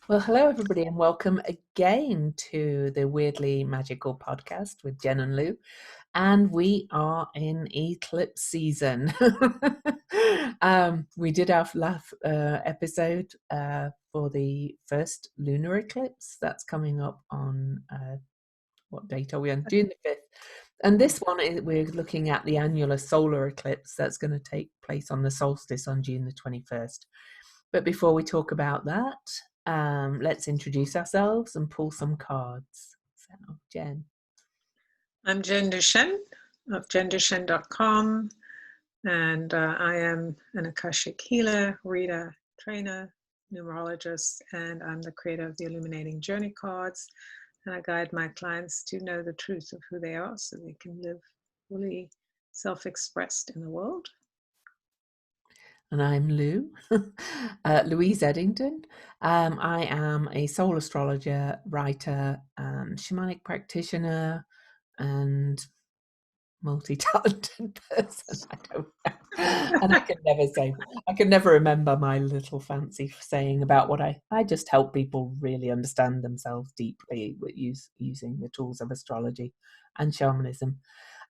Well, hello, everybody, and welcome again to the Weirdly Magical podcast with Jen and Lou. And we are in eclipse season. We did our last episode for the first lunar eclipse. That's coming up on, what date are we on? June the 5th. And this one, we're looking at the annular solar eclipse that's going to take place on the solstice on June the 21st. But before we talk about that, let's introduce ourselves and pull some cards. So, Jen. I'm Jen Duchenne of jenduchenne.com, and I am an Akashic healer, reader, trainer, numerologist, and I'm the creator of the Illuminating Journey cards. And I guide my clients to know the truth of who they are so they can live fully self-expressed in the world. And I'm Lou, Louise Eddington. I am a soul astrologer, writer, shamanic practitioner, and multi-talented person. I don't know. And I can never remember my little fancy saying about what I just help people really understand themselves deeply with using the tools of astrology and shamanism.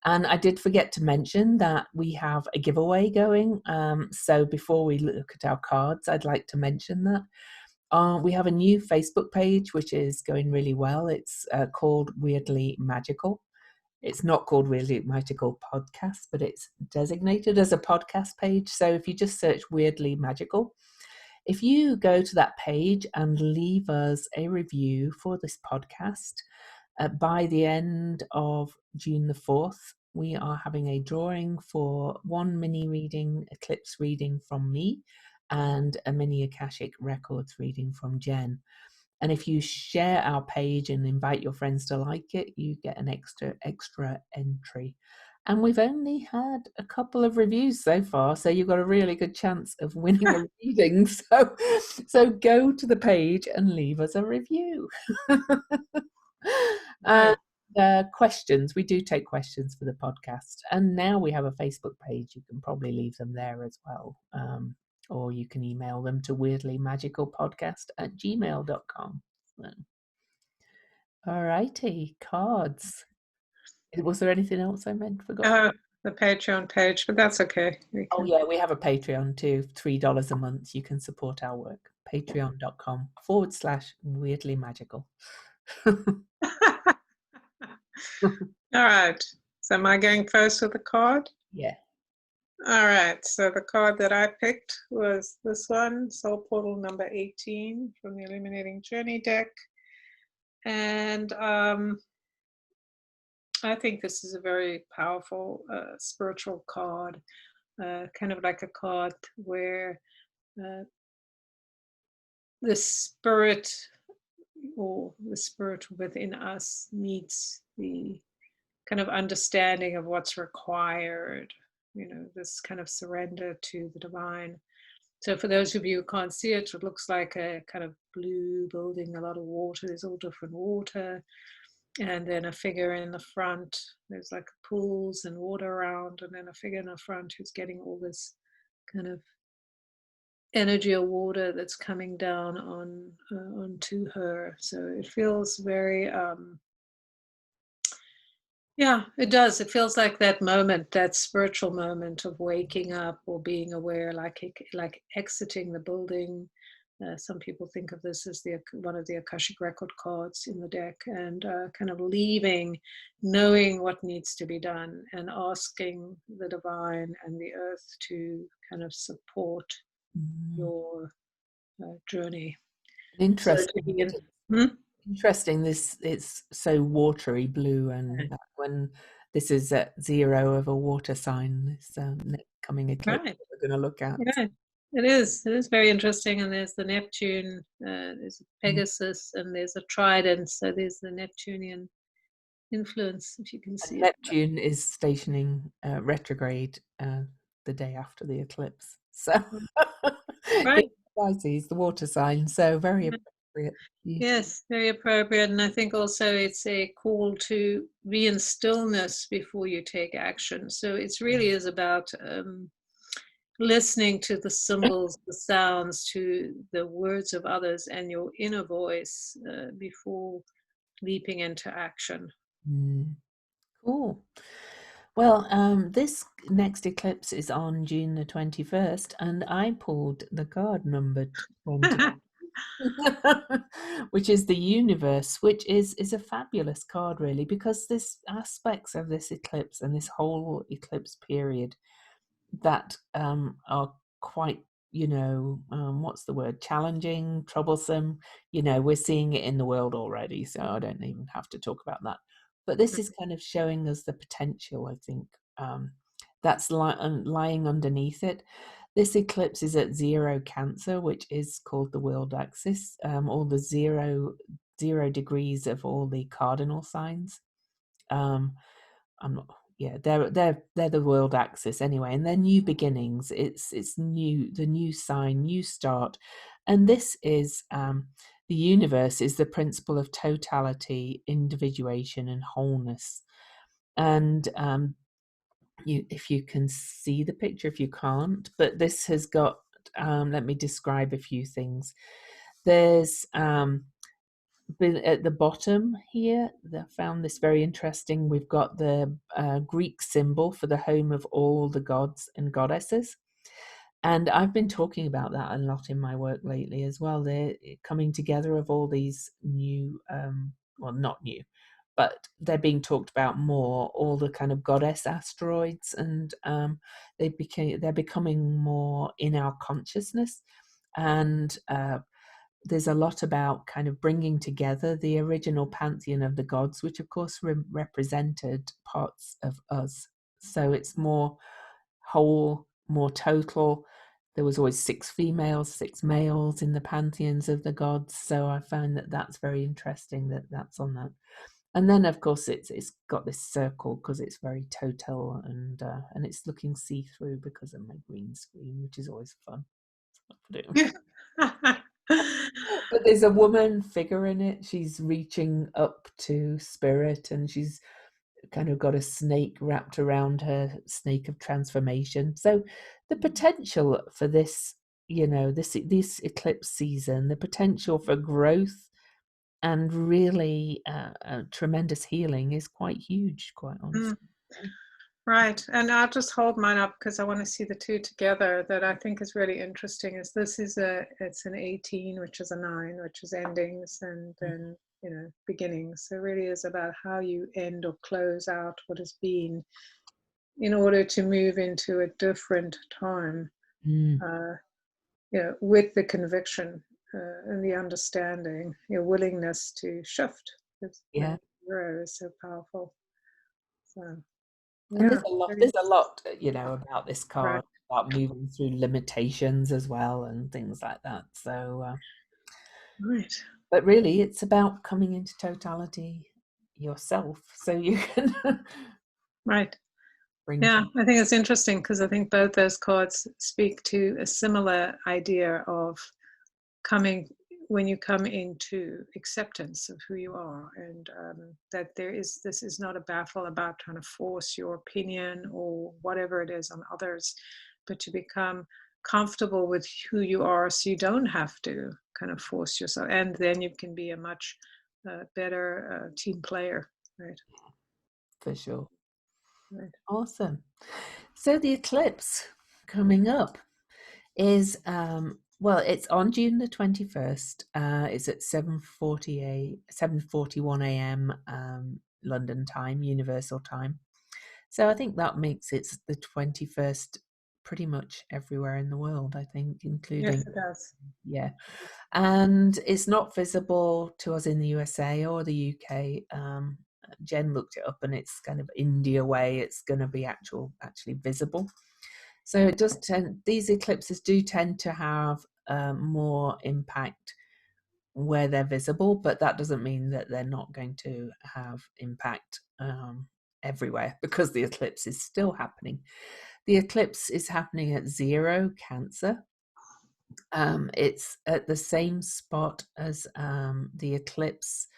And I did forget to mention that we have a giveaway going. So before we look at our cards, I'd like to mention that we have a new Facebook page, which is going really well. It's called Weirdly Magical. It's not called Weirdly Magical Podcast, but it's designated as a podcast page. So if you just search Weirdly Magical, if you go to that page and leave us a review for this podcast, by the end of June the 4th, we are having a drawing for one mini reading, eclipse reading from me, and a mini Akashic Records reading from Jen. And if you share our page and invite your friends to like it, you get an extra entry. And we've only had a couple of reviews so far, so you've got a really good chance of winning a reading. So go to the page and leave us a review. Questions, we do take questions for the podcast, and now we have a Facebook page. You can probably leave them there as well, or you can email them to weirdlymagicalpodcast@gmail.com. All righty, cards. Was there anything else I meant forgot? The Patreon page, but that's okay. Oh yeah, we have a Patreon too. $3 a month. You can support our work. Patreon.com/weirdlymagical. All right. So am I going first with the card? Yeah. All right. So the card that I picked was this one, Soul Portal number 18 from the Illuminating Journey deck. And I think this is a very powerful spiritual card, kind of like a card where the spirit or the spirit within us meets the kind of understanding of what's required, this kind of surrender to the divine. So for those of you who can't see it, it looks like a kind of blue building, a lot of water. There's all different water. And then a figure in the front. There's like pools and water around. And then a figure in the front who's getting all this kind of energy or water that's coming down onto her. So it feels very it does. It feels like that moment, that spiritual moment of waking up or being aware, like exiting the building. Some people think of this as one of the Akashic record cards in the deck, and kind of leaving, knowing what needs to be done, and asking the divine and the earth to kind of support your journey. Interesting. Interesting. It's so watery blue, and when this is at 0 of a water sign, this coming eclipse that we're going to look at. Yeah, it is very interesting. And there's the Neptune, there's a Pegasus, and there's a Trident. So there's the Neptunian influence, if you can see. Neptune is stationing retrograde the day after the eclipse. So right. Pisces, the water sign. So very appropriate. Yes, very appropriate. And I think also it's a call to be in stillness before you take action. So it really is about listening to the symbols, the sounds, to the words of others and your inner voice before leaping into action. Mm, cool. Well, this next eclipse is on June the 21st, and I pulled the card numbered 20. Which is the universe, which is a fabulous card, really, because there's aspects of this eclipse and this whole eclipse period that are quite, what's the word, challenging, troublesome. We're seeing it in the world already, so I don't even have to talk about that. But this is kind of showing us the potential, I think, that's lying underneath it. This eclipse is at 0 Cancer, which is called the world axis, all the zero degrees of all the cardinal signs. I'm not, yeah, they're the world axis anyway, and they're new beginnings. It's new, the new sign, new start, and this is the universe is the principle of totality, individuation, and wholeness. And if you can see the picture, if you can't, but this has got, let me describe a few things. There's been at the bottom here, I found this very interesting. We've got the Greek symbol for the home of all the gods and goddesses. And I've been talking about that a lot in my work lately as well. They're coming together of all these new, well, not new, but they're being talked about more, all the kind of goddess asteroids, and they're becoming more in our consciousness. And there's a lot about kind of bringing together the original pantheon of the gods, which of course represented parts of us. So it's more whole, more total. There was always 6 females, 6 males in the pantheons of the gods. So I found that that's very interesting that that's on that. And then of course it's got this circle because it's very total, and it's looking see-through because of my green screen, which is always fun. But there's a woman figure in it. She's reaching up to spirit, and she's kind of got a snake wrapped around her, snake of transformation. So the potential for this, this eclipse season, the potential for growth and really tremendous healing is quite huge, quite honestly. Right, and I'll just hold mine up because I want to see the two together. That I think is really interesting is this is it's an 18, which is a 9, which is endings, and then beginnings. So it really is about how you end or close out what has been in order to move into a different time, with the conviction and the understanding, your willingness to shift. Yeah. Zero is so powerful. So. And Yeah, there's a lot, about this right. card, about moving through limitations as well and things like that. So, Right. but really, it's about coming into totality yourself, so you can Right. bring Yeah, things. I think it's interesting because I think both those cards speak to a similar idea of coming when you come into acceptance of who you are, and that this is not a battle about trying to force your opinion or whatever it is on others, but to become comfortable with who you are so you don't have to kind of force yourself, and then you can be a much better team player, right? For sure. Right. Awesome. So the eclipse coming up is well, it's on June the 21st. It's at 7:41 a.m. London time, Universal Time. So I think that makes it the 21st pretty much everywhere in the world, I think, including, Yes, it does. yeah. And it's not visible to us in the USA or the UK. Jen looked it up, and it's kind of India way. It's going to be actually visible. So it does tend, these eclipses do tend to have more impact where they're visible, but that doesn't mean that they're not going to have impact everywhere, because the eclipse is still happening. The eclipse is happening at 0 Cancer. It's at the same spot as the eclipse,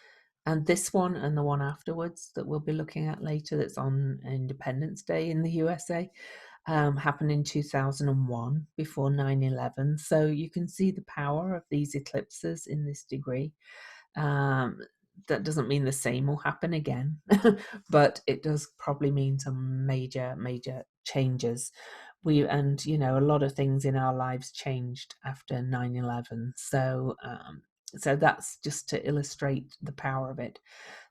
and this one and the one afterwards that we'll be looking at later, that's on Independence Day in the USA. happened in 2001 before 9/11. So you can see the power of these eclipses in this degree. That doesn't mean the same will happen again, but it does probably mean some major, major changes. And a lot of things in our lives changed after 9/11. So that's just to illustrate the power of it.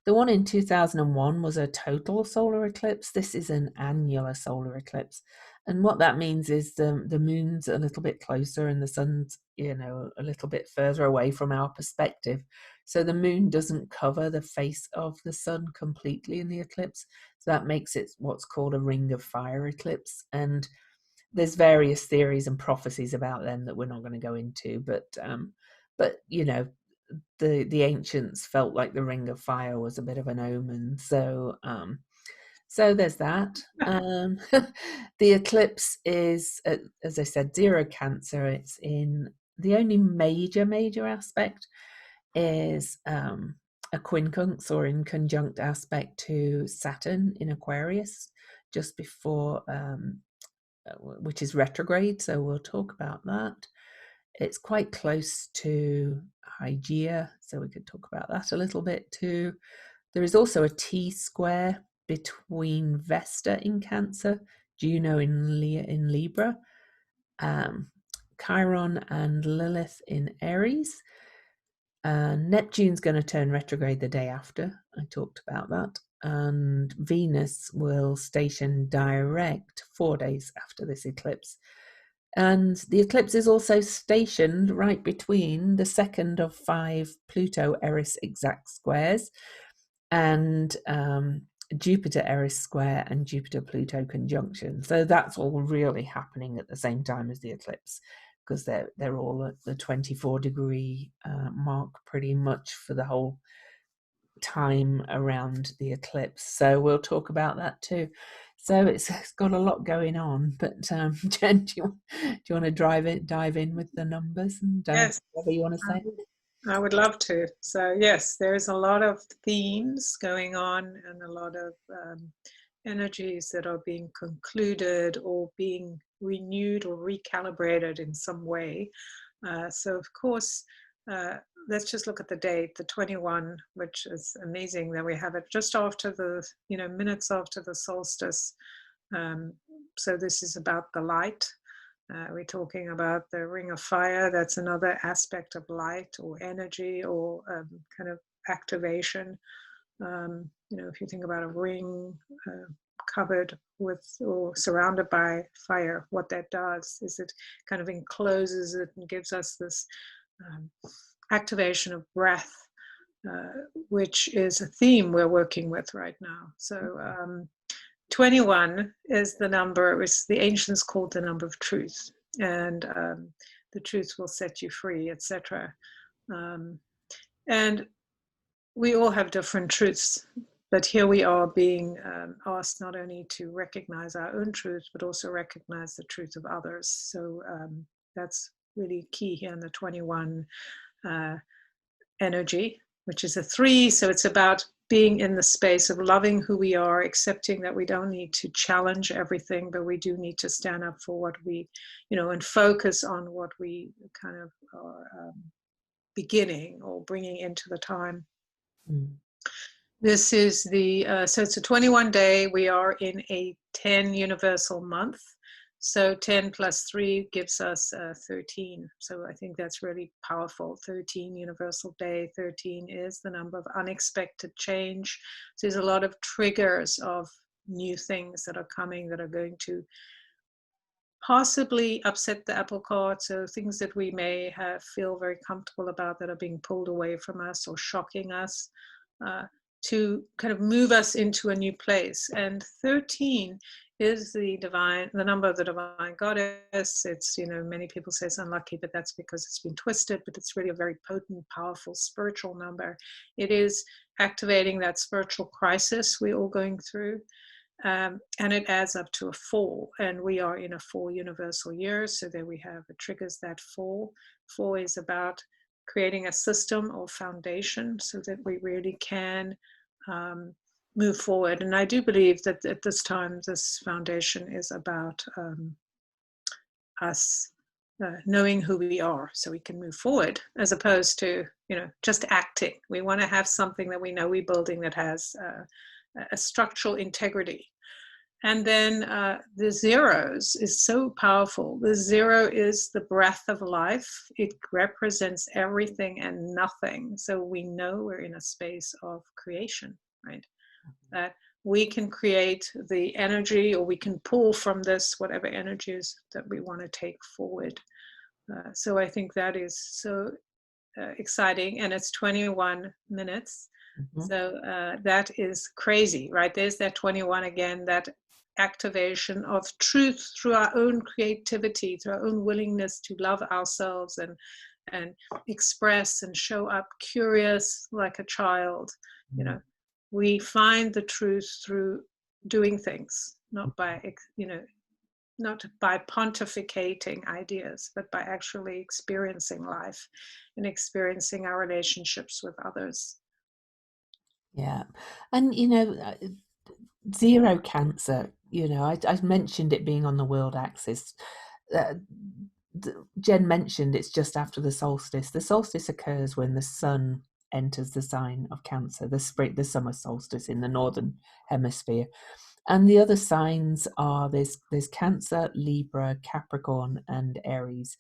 The one in 2001 was a total solar eclipse. This is an annular solar eclipse. And what that means is the moon's a little bit closer and the sun's, a little bit further away from our perspective. So the moon doesn't cover the face of the sun completely in the eclipse. So that makes it what's called a ring of fire eclipse. And there's various theories and prophecies about them that we're not going to go into, but the ancients felt like the ring of fire was a bit of an omen. So there's that. The eclipse is, as I said, zero Cancer. It's in the only major aspect is a quincunx, or in conjunct aspect to Saturn in Aquarius, just before, which is retrograde. So we'll talk about that. It's quite close to Hygeia, so we could talk about that a little bit too. There is also a T-square between Vesta in Cancer, Juno in Libra, Chiron and Lilith in Eris. Neptune's going to turn retrograde the day after. I talked about that. And Venus will station direct 4 days after this eclipse. And the eclipse is also stationed right between the second of 5 Pluto Eris exact squares and Jupiter Eris square and Jupiter Pluto conjunction. So that's all really happening at the same time as the eclipse, because they're all at the 24-degree mark pretty much for the whole time around the eclipse. So we'll talk about that too. So it's got a lot going on. But Jen, do you want to dive in with the numbers and Yes, whatever you want to say? I would love to. So yes, there's a lot of themes going on and a lot of energies that are being concluded or being renewed or recalibrated in some way. So of course, let's just look at the date, the 21, which is amazing that we have it just after the, minutes after the solstice. So this is about the light. We're talking about the ring of fire. That's another aspect of light or energy or kind of activation. If you think about a ring covered with or surrounded by fire, what that does is it kind of encloses it and gives us this activation of breath, which is a theme we're working with right now. So 21 is the number, which the ancients called the number of truth, and the truth will set you free, etc. And we all have different truths, but here we are being asked not only to recognize our own truth, but also recognize the truth of others. So that's really key here in the 21 energy, which is a 3. So it's about being in the space of loving who we are, accepting that we don't need to challenge everything, but we do need to stand up for what we, and focus on what we kind of are beginning or bringing into the time. Mm. This is so it's a 21 day. We are in a 10 universal month. So 10 plus 3 gives us 13. So I think that's really powerful. 13 universal day. 13 is the number of unexpected change. So there's a lot of triggers of new things that are coming that are going to possibly upset the apple cart. So things that we may feel very comfortable about that are being pulled away from us or shocking us, to kind of move us into a new place. And 13 is the number of the divine goddess. It's, many people say it's unlucky, but that's because it's been twisted, but it's really a very potent, powerful spiritual number. It is activating that spiritual crisis we're all going through. And it adds up to a 4, and we are in a 4 universal year. So there we have, it triggers that 4. 4 is about creating a system or foundation so that we really can move forward. And I do believe that at this time, this foundation is about us knowing who we are so we can move forward, as opposed to, just acting. We want to have something that we know we're building that has a structural integrity. And then the zeros is so powerful. The zero is the breath of life. It represents everything and nothing. So we know we're in a space of creation, right? That we can create the energy, or we can pull from this whatever energies that we want to take forward. So I think that is so exciting. And it's 21 minutes. Mm-hmm. So that is crazy, right? There's that 21 again, that activation of truth through our own creativity, through our own willingness to love ourselves and express and show up curious like a child. We find the truth through doing things, not by pontificating ideas, but by actually experiencing life and experiencing our relationships with others. Yeah. And zero Cancer, I mentioned it being on the world axis. Jen mentioned it's just after the solstice. The solstice occurs when the sun enters the sign of Cancer, the summer solstice in the northern hemisphere. And the other signs are there's Cancer, Libra, Capricorn, and Aries.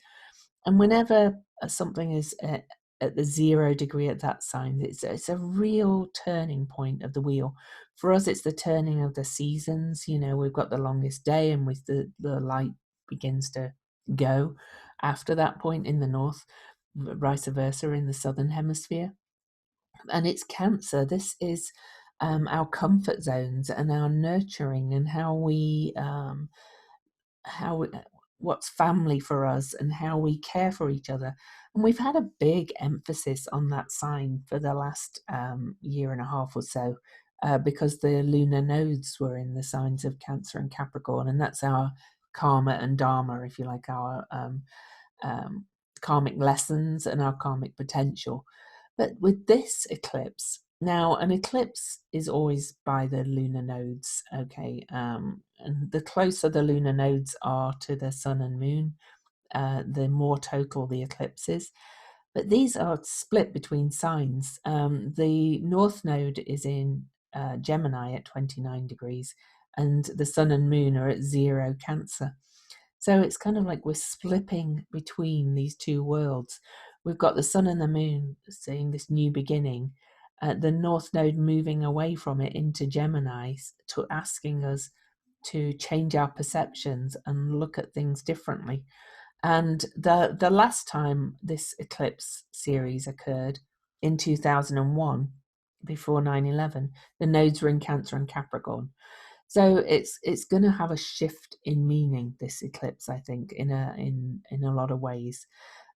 And whenever something is at the 0 degree at that sign, it's a real turning point of the wheel. For us, it's the turning of the seasons. We've got the longest day, and with the light begins to go after that point in the north, vice versa in the southern hemisphere. And it's Cancer. This is our comfort zones and our nurturing, and what's family for us and how we care for each other. And we've had a big emphasis on that sign for the last year and a half or so, because the lunar nodes were in the signs of Cancer and Capricorn, and that's our karma and dharma, if you like, our karmic lessons and our karmic potential. But with this eclipse, now an eclipse is always by the lunar nodes, okay? And the closer the lunar nodes are to the sun and moon, the more total the eclipse is. But these are split between signs. The north node is in Gemini at 29 degrees, and the sun and moon are at 0 Cancer. So it's kind of like we're slipping between these two worlds. We've got the sun and the moon seeing this new beginning, the north node moving away from it into Gemini, to asking us to change our perceptions and look at things differently. And the last time this eclipse series occurred in 2001, before 9/11, the nodes were in Cancer and Capricorn. So it's going to have a shift in meaning, this eclipse, I think, in a lot of ways.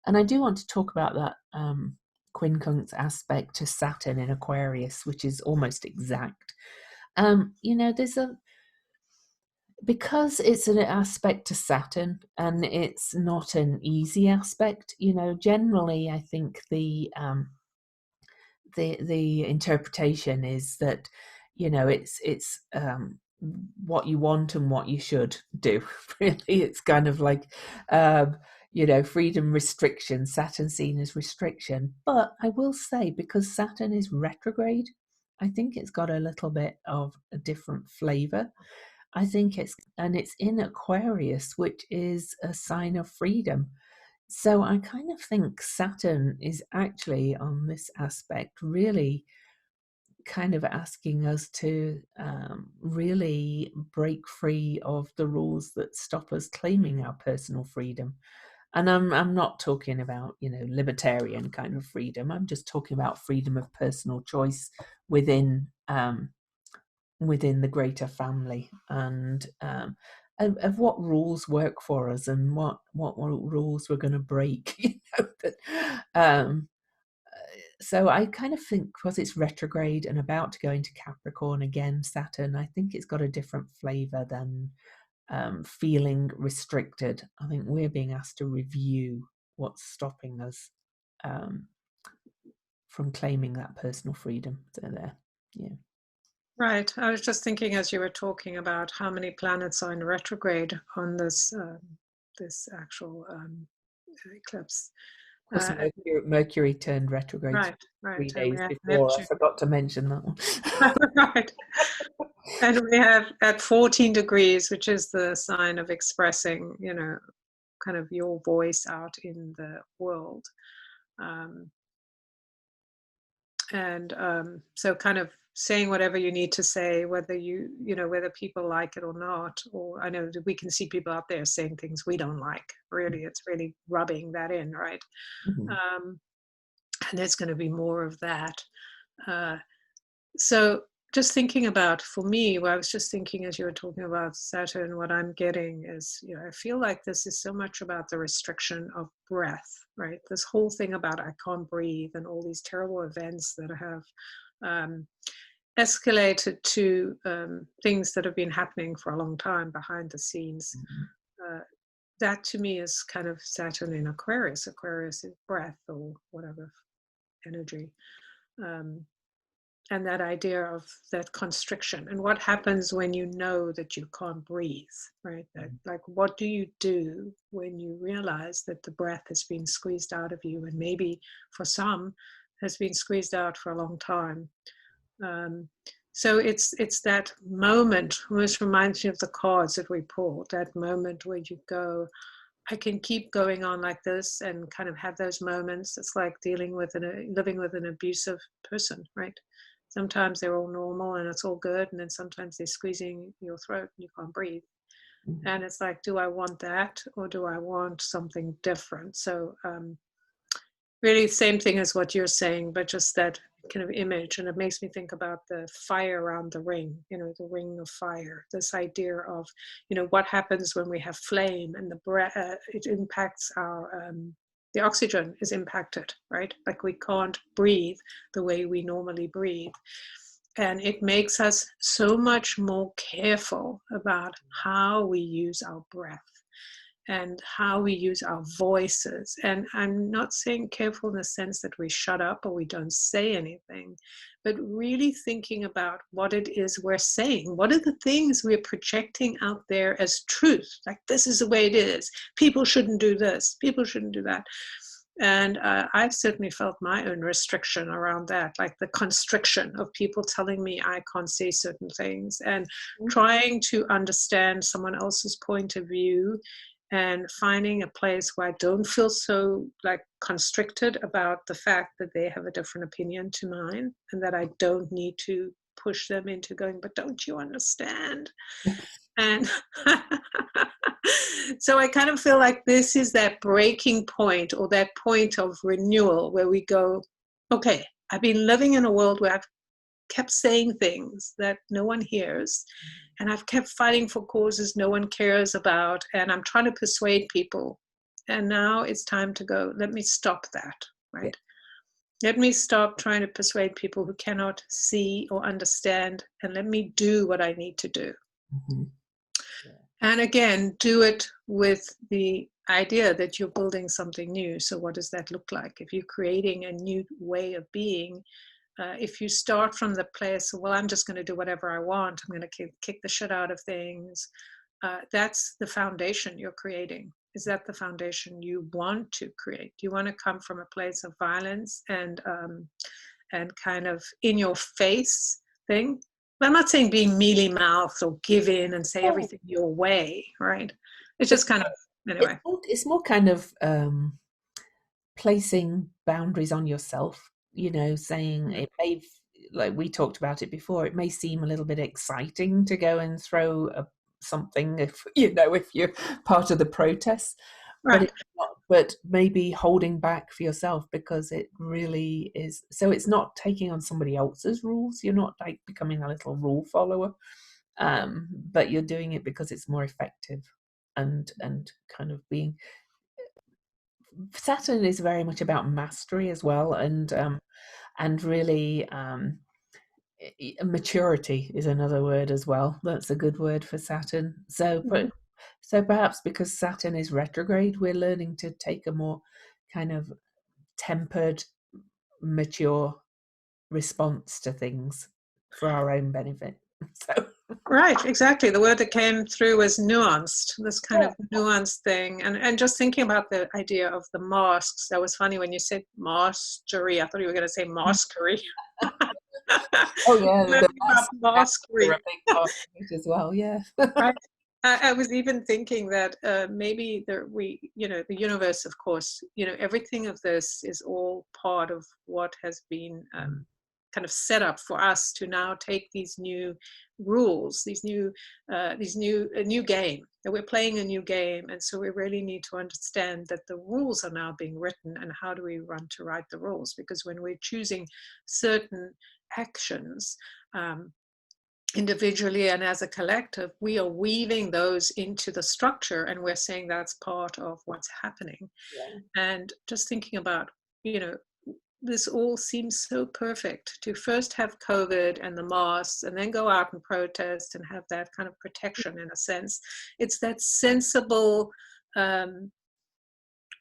And I do want to talk about that quincunx aspect to Saturn in Aquarius, which is almost exact. There's because it's an aspect to Saturn, and it's not an easy aspect. Generally, I think the interpretation is that it's what you want and what you should do. Really, it's kind of like freedom, restriction. Saturn seen as restriction, but I will say, because Saturn is retrograde, I think it's got a little bit of a different flavor. I think it's in Aquarius, which is a sign of freedom. So I kind of think Saturn is actually, on this aspect, really kind of asking us to really break free of the rules that stop us claiming our personal freedom. And I'm not talking about libertarian kind of freedom. I'm just talking about freedom of personal choice within the greater family, and of what rules work for us and what rules we're going to break. So I kind of think, because it's retrograde and about to go into Capricorn again, Saturn, I think it's got a different flavor than feeling restricted. I think we're being asked to review what's stopping us from claiming that personal freedom. So there, yeah. Right. I was just thinking as you were talking about how many planets are in retrograde on this actual eclipse. Of course, And Mercury turned retrograde right, right. 3 And we days have before. I Neptune. forgot to mention that one. Right. And we have at 14 degrees, which is the sign of expressing, kind of your voice out in the world. Um, and so kind of saying whatever you need to say, whether whether people like it or not. Or I know that we can see people out there saying things we don't like. Really, it's really rubbing that in, right? Mhm. um, and there's going to be more of that. uh, so just thinking about, for me, well, I was just thinking as you were talking about Saturn, what I'm getting is, I feel like this is so much about the restriction of breath, right? This whole thing about I can't breathe and all these terrible events that have um, escalated to things that have been happening for a long time behind the scenes. Mhm. Uh, that to me is kind of Saturn in Aquarius. Aquarius is breath or whatever, energy. Um, and that idea of that constriction and what happens when you know that you can't breathe, right? That, like, what do you do when you realize that the breath has been squeezed out of you, and maybe for some has been squeezed out for a long time. um, so it's that moment, almost reminds me of the cards that we pulled, that moment where you go, I can keep going on like this, and kind of have those moments. It's like living with an abusive person, right? Sometimes they're all normal and it's all good, and then sometimes they're squeezing your throat and you can't breathe. Mhm. And it's like, do I want that, or do I want something different? So really, same thing as what you're saying, but just that kind of image. And it makes me think about the fire around the ring, the ring of fire. This idea of, what happens when we have flame, and the breath, it impacts the oxygen is impacted, right? Like, we can't breathe the way we normally breathe. And it makes us so much more careful about how we use our breath and how we use our voices. And I'm not saying careful in the sense that we shut up or we don't say anything, but really thinking about what it is we're saying. What are the things we're projecting out there as truth? Like, this is the way it is. People shouldn't do this. People shouldn't do that. And I've certainly felt my own restriction around that, like the constriction of people telling me I can't say certain things, and trying to understand someone else's point of view, and finding a place where I don't feel so like constricted about the fact that they have a different opinion to mine, and that I don't need to push them into going, but don't you understand? And so I kind of feel like this is that breaking point, or that point of renewal, where we go, okay, I've been living in a world where I've kept saying things that no one hears, and I've kept fighting for causes no one cares about, and I'm trying to persuade people. And now it's time to go, let me stop that, Yeah. right? Let me stop trying to persuade people who cannot see or understand, and let me do what I need to do. Mhm. Yeah. And again, do it with the idea that you're building something new. So what does that look like? If you're creating a new way of being, if you start from the place, well, I'm just going to do whatever I want, I'm going to kick the shit out of things, that's the foundation you're creating. Is that the foundation you want to create? Do you want to come from a place of violence and kind of in your face thing? But I'm not saying being mealy mouthed or give in and say Oh, everything your way, right? It's it's just kind of, anyway. it's more kind of placing boundaries on yourself, saying Mm. it may, like we talked about it before, it may seem a little bit exciting to go and throw something if if you're part of the protest, but Right. it's not, but maybe holding back for yourself, because it really is, so it's not taking on somebody else's rules, you're not like becoming a little rule follower, but you're doing it because it's more effective, and kind of being, Saturn is very much about mastery as well, and really maturity is another word as well. That's a good word for Saturn. So, Mhm. but so perhaps because Saturn is retrograde, we're learning to take a more kind of tempered, mature response to things. for our own benefit. So Right, exactly. The word that came through was nuanced, this kind yeah. of nuanced thing. And just thinking about the idea of the masks, that was funny when you said mastery. I thought you were going to say maskery. Oh yeah, the Learning about masks are mastery. a big part of it as well. Yeah. Right. I was even thinking that maybe the universe, of course, everything of this is all part of what has been kind of set up for us to now take these new rules, a new game, that we're playing a new game. And so we really need to understand that the rules are now being written, and how do we run to write the rules? Because when we're choosing certain actions, individually and as a collective, we are weaving those into the structure, and we're saying that's part of what's happening. Yeah. And just thinking about, this all seems so perfect, to first have COVID and the masks, and then go out and protest and have that kind of protection in a sense. It's that sensible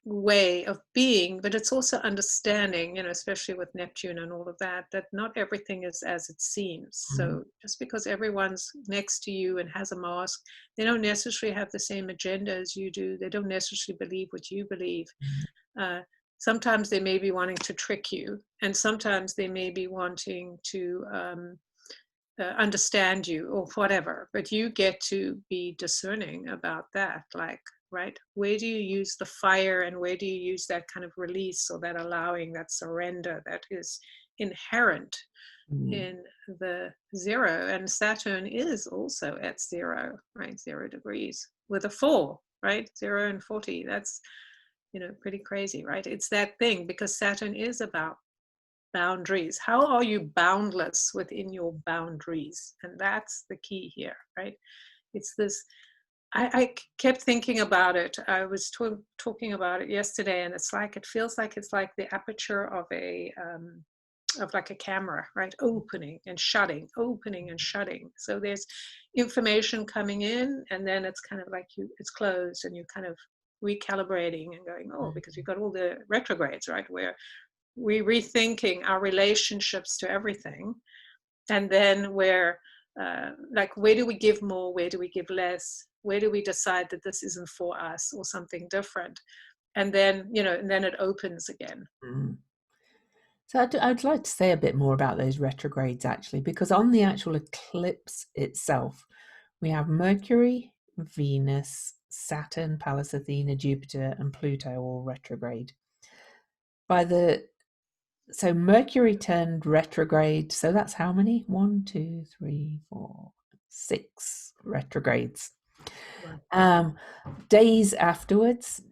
way of being, but it's also understanding, especially with Neptune and all of that, that not everything is as it seems. So just because everyone's next to you and has a mask, they don't necessarily have the same agenda as you do. They don't necessarily believe what you believe. Sometimes they may be wanting to trick you, and sometimes they may be wanting to understand you or whatever, but you get to be discerning about that. Like, right, where do you use the fire, and where do you use that kind of release, or that allowing, that surrender that is inherent in the zero. And Saturn is also at zero, right? 0 degrees with a 4, right? 0 and 40. That's, pretty crazy, right? It's that thing, because Saturn is about boundaries. How are you boundless within your boundaries? And that's the key here, right? It's this. I kept thinking about it. I was talking about it yesterday, and it feels like it's like the aperture of like a camera, right? Opening and shutting, opening and shutting. So there's information coming in, and then it's kind of like it's closed, and you're kind of recalibrating and going, because you've got all the retrogrades, right? Where we're rethinking our relationships to everything. And then where do we give more? Where do we give less? Where do we decide that this isn't for us, or something different? And then, and then it opens again. So I'd like to say a bit more about those retrogrades, actually, because on the actual eclipse itself, we have Mercury, Venus, Saturn, Pallas Athena, Jupiter, and Pluto all retrograde. So Mercury turned retrograde. So that's how many? 1, 2, 3, 4, 6 retrogrades. Days afterwards,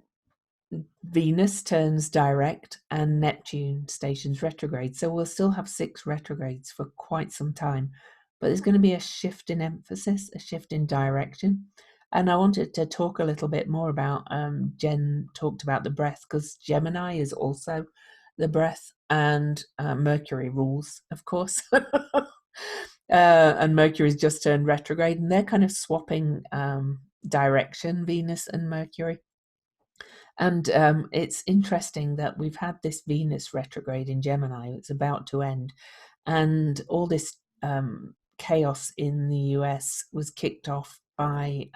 Venus turns direct and Neptune stations retrograde. So we'll still have 6 retrogrades for quite some time. But there's going to be a shift in emphasis, a shift in direction. And I wanted to talk a little bit more about, Jen talked about the breath, because Gemini is also the breath, and Mercury rules, of course. And Mercury's just turned retrograde, and they're kind of swapping direction, Venus and Mercury. And it's interesting that we've had this Venus retrograde in Gemini. It's about to end. And all this chaos in the US was kicked off by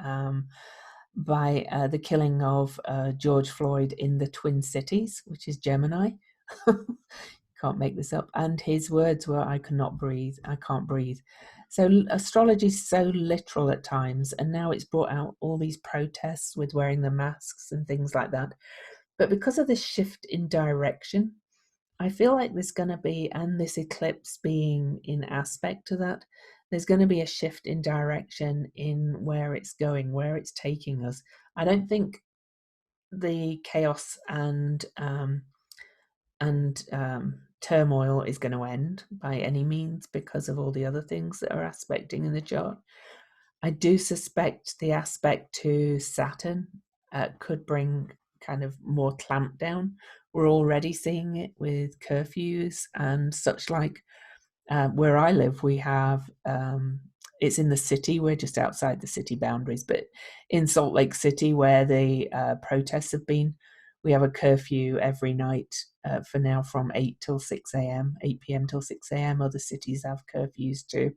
the killing of George Floyd in the Twin Cities, which is Gemini. Can't make this up. And his words were, "I cannot breathe. I can't breathe." So astrology is so literal at times, and now it's brought out all these protests with wearing the masks and things like that. But because of this shift in direction, I feel like there's going to be, and this eclipse being in aspect to that, there's going to be a shift in direction in where it's going, where it's taking us. I don't think the chaos and turmoil is going to end by any means, because of all the other things that are aspecting in the chart. I do suspect the aspect to Saturn could bring kind of more clamp down. We're already seeing it with curfews and such like. Where I live, we have, it's in the city, we're just outside the city boundaries, but in Salt Lake City, where the protests have been, we have a curfew every night for now from 8 till 6 a.m., 8 p.m. till 6 a.m. Other cities have curfews too.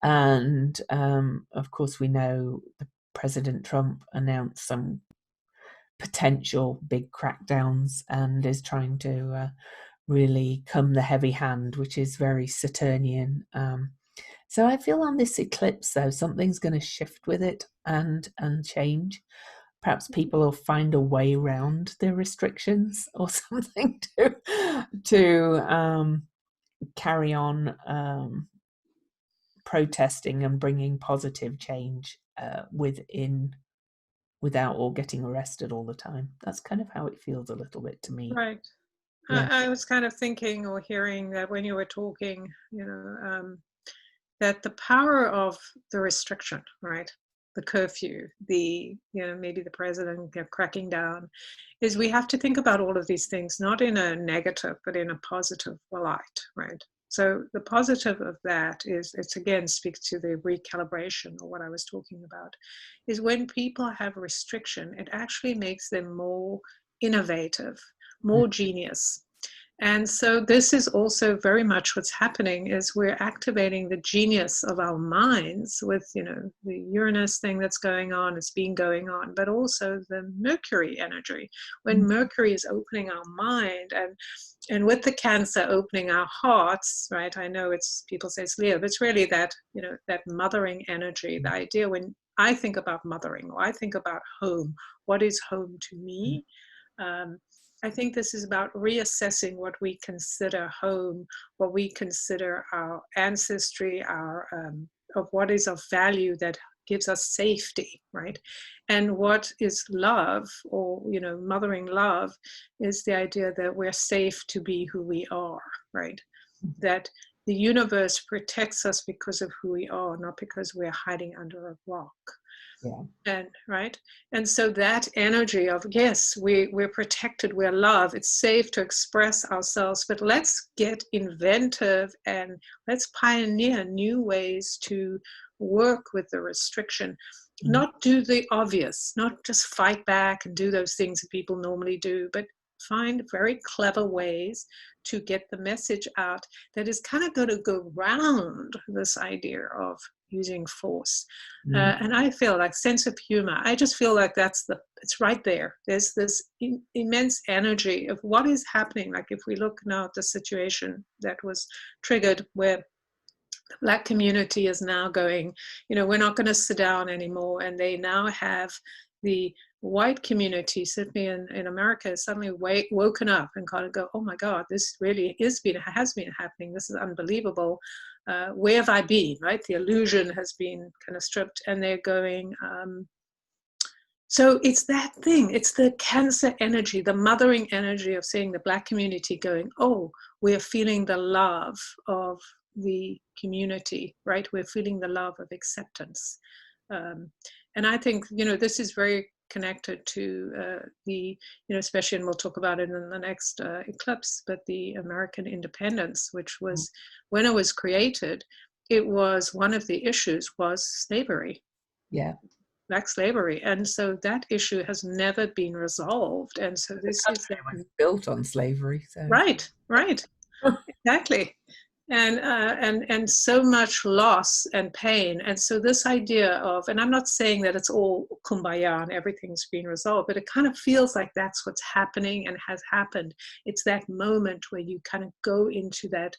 And of course, we know President Trump announced some potential big crackdowns and is trying to really come the heavy hand, which is very Saturnian. So I feel on this eclipse, though, something's going to shift with it and change. Perhaps people will find a way around the restrictions or something to carry on protesting and bringing positive change without all getting arrested all the time. That's kind of how it feels a little bit to me. Right. Yeah. I was kind of thinking or hearing that when you were talking, that the power of the restriction, right, the curfew, maybe the president cracking down, is we have to think about all of these things not in a negative but in a positive light, right? So the positive of that is, it's again speaks to the recalibration or what I was talking about, is when people have restriction, it actually makes them more innovative, more genius. And so this is also very much what's happening, is we're activating the genius of our minds with, the Uranus thing that's going on, it's been going on, but also the Mercury energy. When Mercury is opening our mind and with the Cancer opening our hearts, right? I know it's, people say it's Leo, but it's really that, that mothering energy, the idea when I think about mothering or I think about home, what is home to me? I think this is about reassessing what we consider home, what we consider our ancestry, of what is of value that gives us safety, right? And what is love, or mothering love, is the idea that we're safe to be who we are, right? That the universe protects us because of who we are, not because we're hiding under a rock. Yeah. And right. And so that energy of, yes, we're protected, we're loved, it's safe to express ourselves, but let's get inventive and let's pioneer new ways to work with the restriction. Not do the obvious, not just fight back and do those things that people normally do, but find very clever ways to get the message out that is kind of going to go round this idea of using force. And I feel like sense of humor, I just feel like it's right there. There's this immense energy of what is happening. Like if we look now at the situation that was triggered where the Black community is now going, we're not going to sit down anymore. And they now have the white community, certainly in America, suddenly woken up and kind of go, oh my God, this really has been happening. This is unbelievable. Where have I been, right? The illusion has been kind of stripped, and they're going, so it's that thing, it's the Cancer energy, the mothering energy of seeing the Black community going, oh, we're feeling the love of the community, right? We're feeling the love of acceptance. And I think, this is very connected to the, especially, and we'll talk about it in the next eclipse, but the American independence, which was, when it was created, it was one of the issues was slavery. Yeah. Black slavery. And so that issue has never been resolved. And so this is built on slavery. So. Right. Exactly. And so much loss and pain. And so this idea of, and I'm not saying that it's all kumbaya and everything's been resolved, but it kind of feels like that's what's happening and has happened. It's that moment where you kind of go into that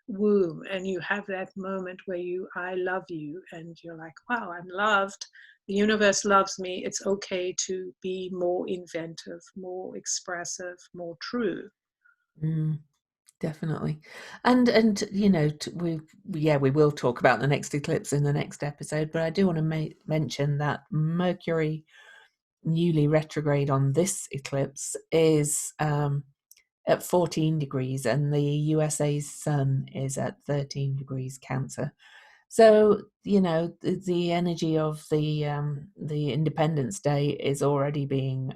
womb and you have that moment where I love you, and you're like, wow, I'm loved. The universe loves me. It's okay to be more inventive, more expressive, more true. Definitely. And we will talk about the next eclipse in the next episode, but I do want to mention that Mercury newly retrograde on this eclipse is at 14 degrees, and the USA's sun is at 13 degrees Cancer. So, the energy of the Independence Day is already being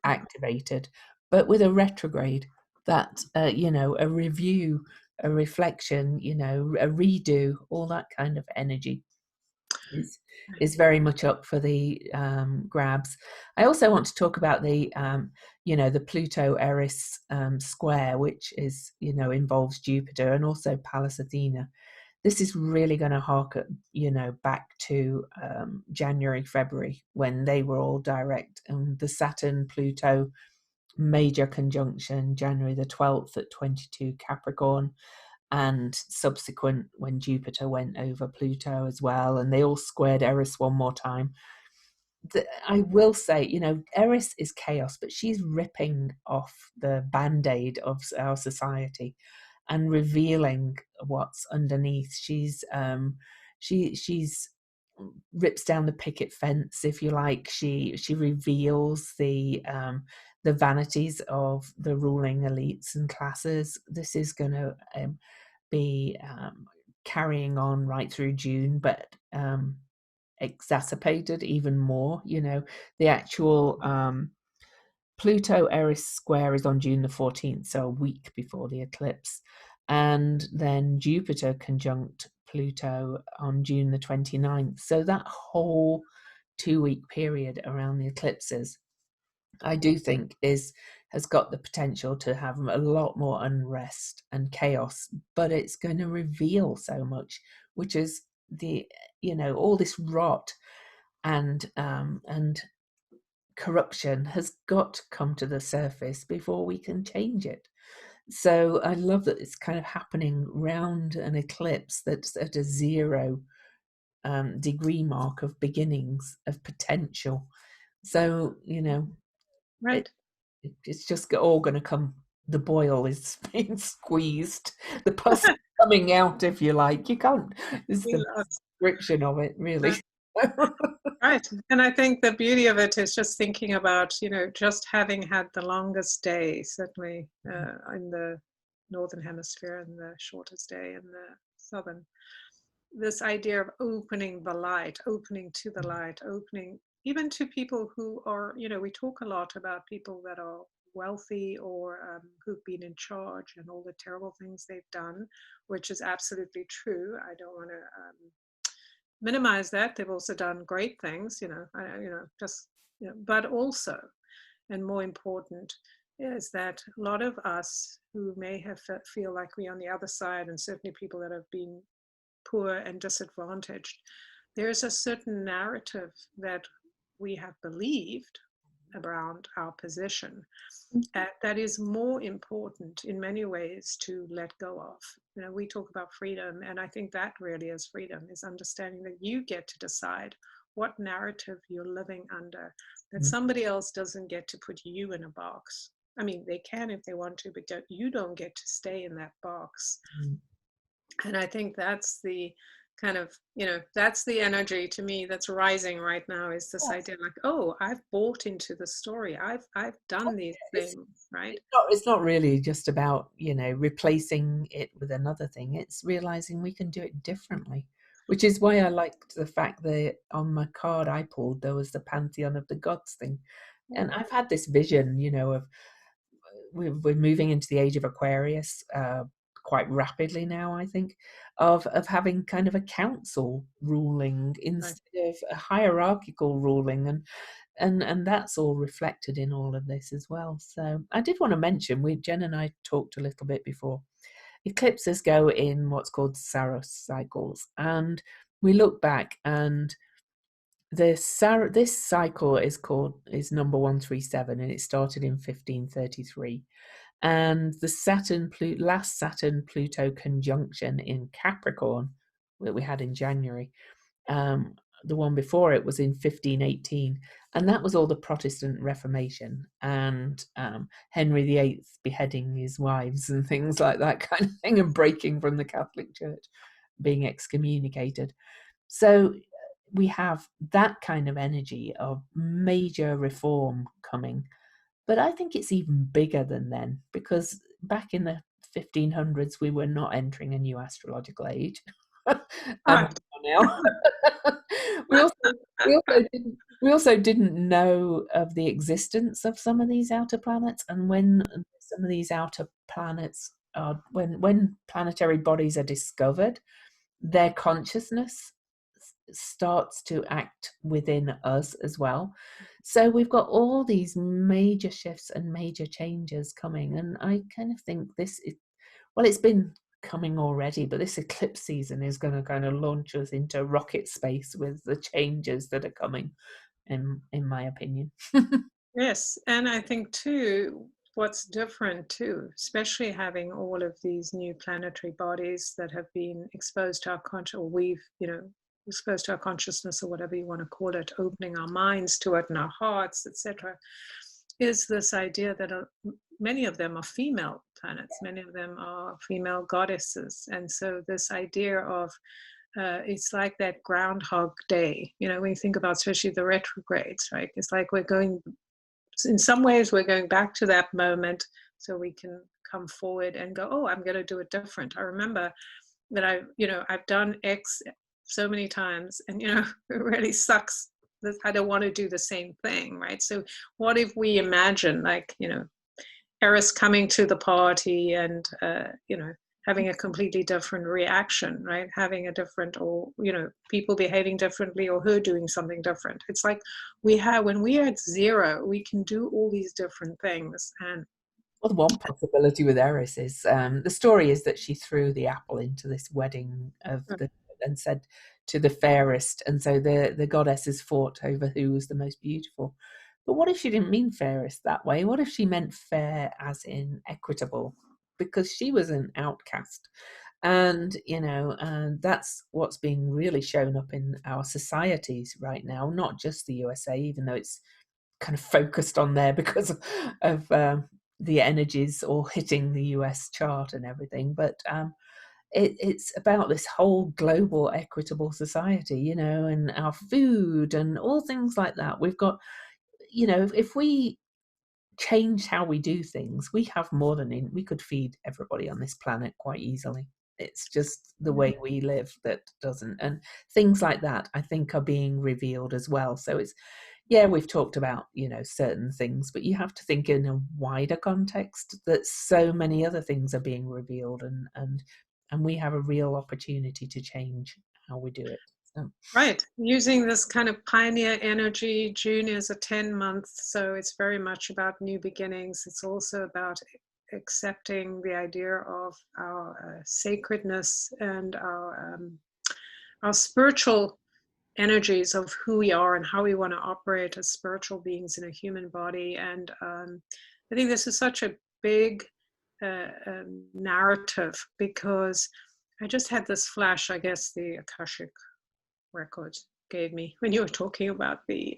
activated, but with a retrograde, that, a review, a reflection, a redo, all that kind of energy. is is very much up for the grabs. I also want to talk about the the Pluto Eris square, which is involves Jupiter and also Pallas Athena. This is really going to hark back to January, February, when they were all direct, and the Saturn Pluto major conjunction January the 12th at 22 Capricorn, and subsequent when Jupiter went over Pluto as well, and they all squared Eris one more time. I will say, Eris is chaos, but she's ripping off the band-aid of our society and revealing what's underneath. She's rips down the picket fence, if you like. She reveals the vanities of the ruling elites and classes. This is going to be carrying on right through June, but exacerbated even more. The actual Pluto Eris square is on June the 14th, so a week before the eclipse. And then Jupiter conjunct Pluto on June the 29th. So that whole 2-week period around the eclipses, I do think has got the potential to have a lot more unrest and chaos, but it's going to reveal so much, which is all this rot and corruption has got to come to the surface before we can change it. So I love that it's kind of happening round an eclipse that's at a 0 degree mark of beginnings, of potential. So Right. it's just all going to come. The boil is being squeezed, the pus coming out, if you like. You can't. It's the description of it, really. Right. And I think the beauty of it is just thinking about, just having had the longest day, certainly in the northern hemisphere, and the shortest day in the southern. This idea of opening the light, opening to the light, opening even to people who are, we talk a lot about people that are wealthy or who've been in charge and all the terrible things they've done, which is absolutely true. I don't want to minimize that. They've also done great things, but also, and more important, is that a lot of us who may have feel like we're on the other side, and certainly people that have been poor and disadvantaged, there's a certain narrative that we have believed around our position that is more important in many ways to let go of. We talk about freedom, and I think that really is freedom, is understanding that you get to decide what narrative you're living under, that somebody else doesn't get to put you in a box. I mean, they can if they want to, but you don't get to stay in that box. And I think that's the kind of, that's the energy to me that's rising right now, is this idea like, oh, I've bought into the story. I've done these things, right? It's not really just about, replacing it with another thing. It's realizing we can do it differently, which is why I liked the fact that on my card I pulled, there was the Pantheon of the Gods thing. And I've had this vision, of we're moving into the age of Aquarius quite rapidly now, I think, of having kind of a council ruling instead of a hierarchical ruling, and that's all reflected in all of this as well. So I did want to mention, Jen and I talked a little bit before, eclipses go in what's called Saros cycles, and we look back, and this cycle is number 137, and it started in 1533. And the last Saturn Pluto conjunction in Capricorn that we had in January, the one before it was in 1518, and that was all the Protestant Reformation and Henry VIII beheading his wives and things like that kind of thing, and breaking from the Catholic Church, being excommunicated. So we have that kind of energy of major reform coming. But I think it's even bigger than then, because back in the 1500s, we were not entering a new astrological age. And now. we also didn't know of the existence of some of these outer planets, and when some of these outer planets are, when planetary bodies are discovered, their consciousness starts to act within us as well. So we've got all these major shifts and major changes coming, and I kind of think this is, well, it's been coming already, but this eclipse season is going to kind of launch us into rocket space with the changes that are coming, in my opinion. Yes, and I think too, what's different too, especially having all of these new planetary bodies that have been exposed to our conscious, or we've, exposed to our consciousness, or whatever you want to call it, opening our minds to it and our hearts, etc., is this idea that many of them are female planets, many of them are female goddesses, and so this idea of it's like that Groundhog Day, when you think about especially the retrogrades, right? It's like we're going, in some ways we're going back to that moment so we can come forward and go, oh, I'm going to do it different. I remember that I've done X so many times, and it really sucks that I don't want to do the same thing, right? So what if we imagine, like, Eris coming to the party and having a completely different reaction, right? Having a different, or people behaving differently, or her doing something different. It's like when we are at zero, we can do all these different things. And well, one possibility with Eris is, the story is that she threw the apple into this wedding and said to the fairest, and so the goddesses fought over who was the most beautiful. But what if she didn't mean fairest that way? What if she meant fair as in equitable? Because she was an outcast. And, and that's what's being really shown up in our societies right now, not just the USA, even though it's kind of focused on there because of the energies all hitting the US chart and everything. But it's about this whole global equitable society, and our food and all things like that. We've got, if we change how we do things, we have more than we could feed everybody on this planet quite easily. It's just the way we live that doesn't. And things like that, I think, are being revealed as well. So it's, yeah, we've talked about, certain things, but you have to think in a wider context that so many other things are being revealed, and we have a real opportunity to change how we do it. So. Right, using this kind of pioneer energy. June is a 10-month, so it's very much about new beginnings. It's also about accepting the idea of our sacredness and our spiritual energies of who we are and how we want to operate as spiritual beings in a human body. And I think this is such a big narrative, because I just had this flash, I guess the Akashic records gave me when you were talking about the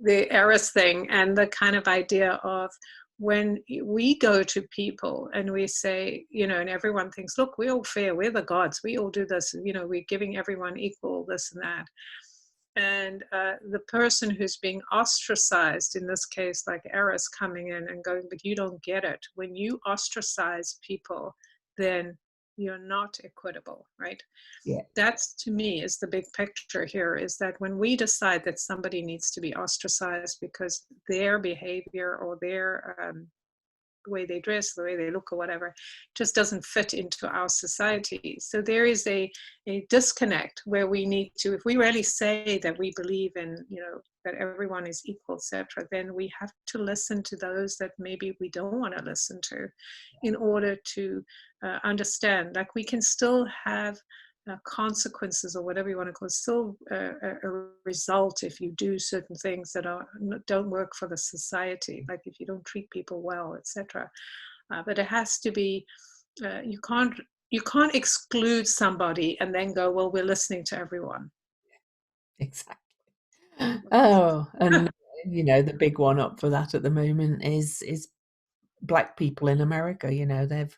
Eris thing, and the kind of idea of when we go to people and we say, and everyone thinks, look, we're all fair, we're the gods, we all do this, we're giving everyone equal this and that. And the person who's being ostracized, in this case, like Eris coming in and going, but you don't get it. When you ostracize people, then you're not equitable, right? Yeah. That's, to me, is the big picture here, is that when we decide that somebody needs to be ostracized because their behavior or their the way they dress, the way they look, or whatever, just doesn't fit into our society. So there is a disconnect where we need to, if we really say that we believe in, that everyone is equal, etc., then we have to listen to those that maybe we don't want to listen to, in order to understand, like, we can still have consequences, or whatever you want to call it, still a result if you do certain things that don't work for the society, like if you don't treat people well, etc. But it has to be, you can't exclude somebody and then go, well, we're listening to everyone. Exactly. Oh, and the big one up for that at the moment is Black people in America. They've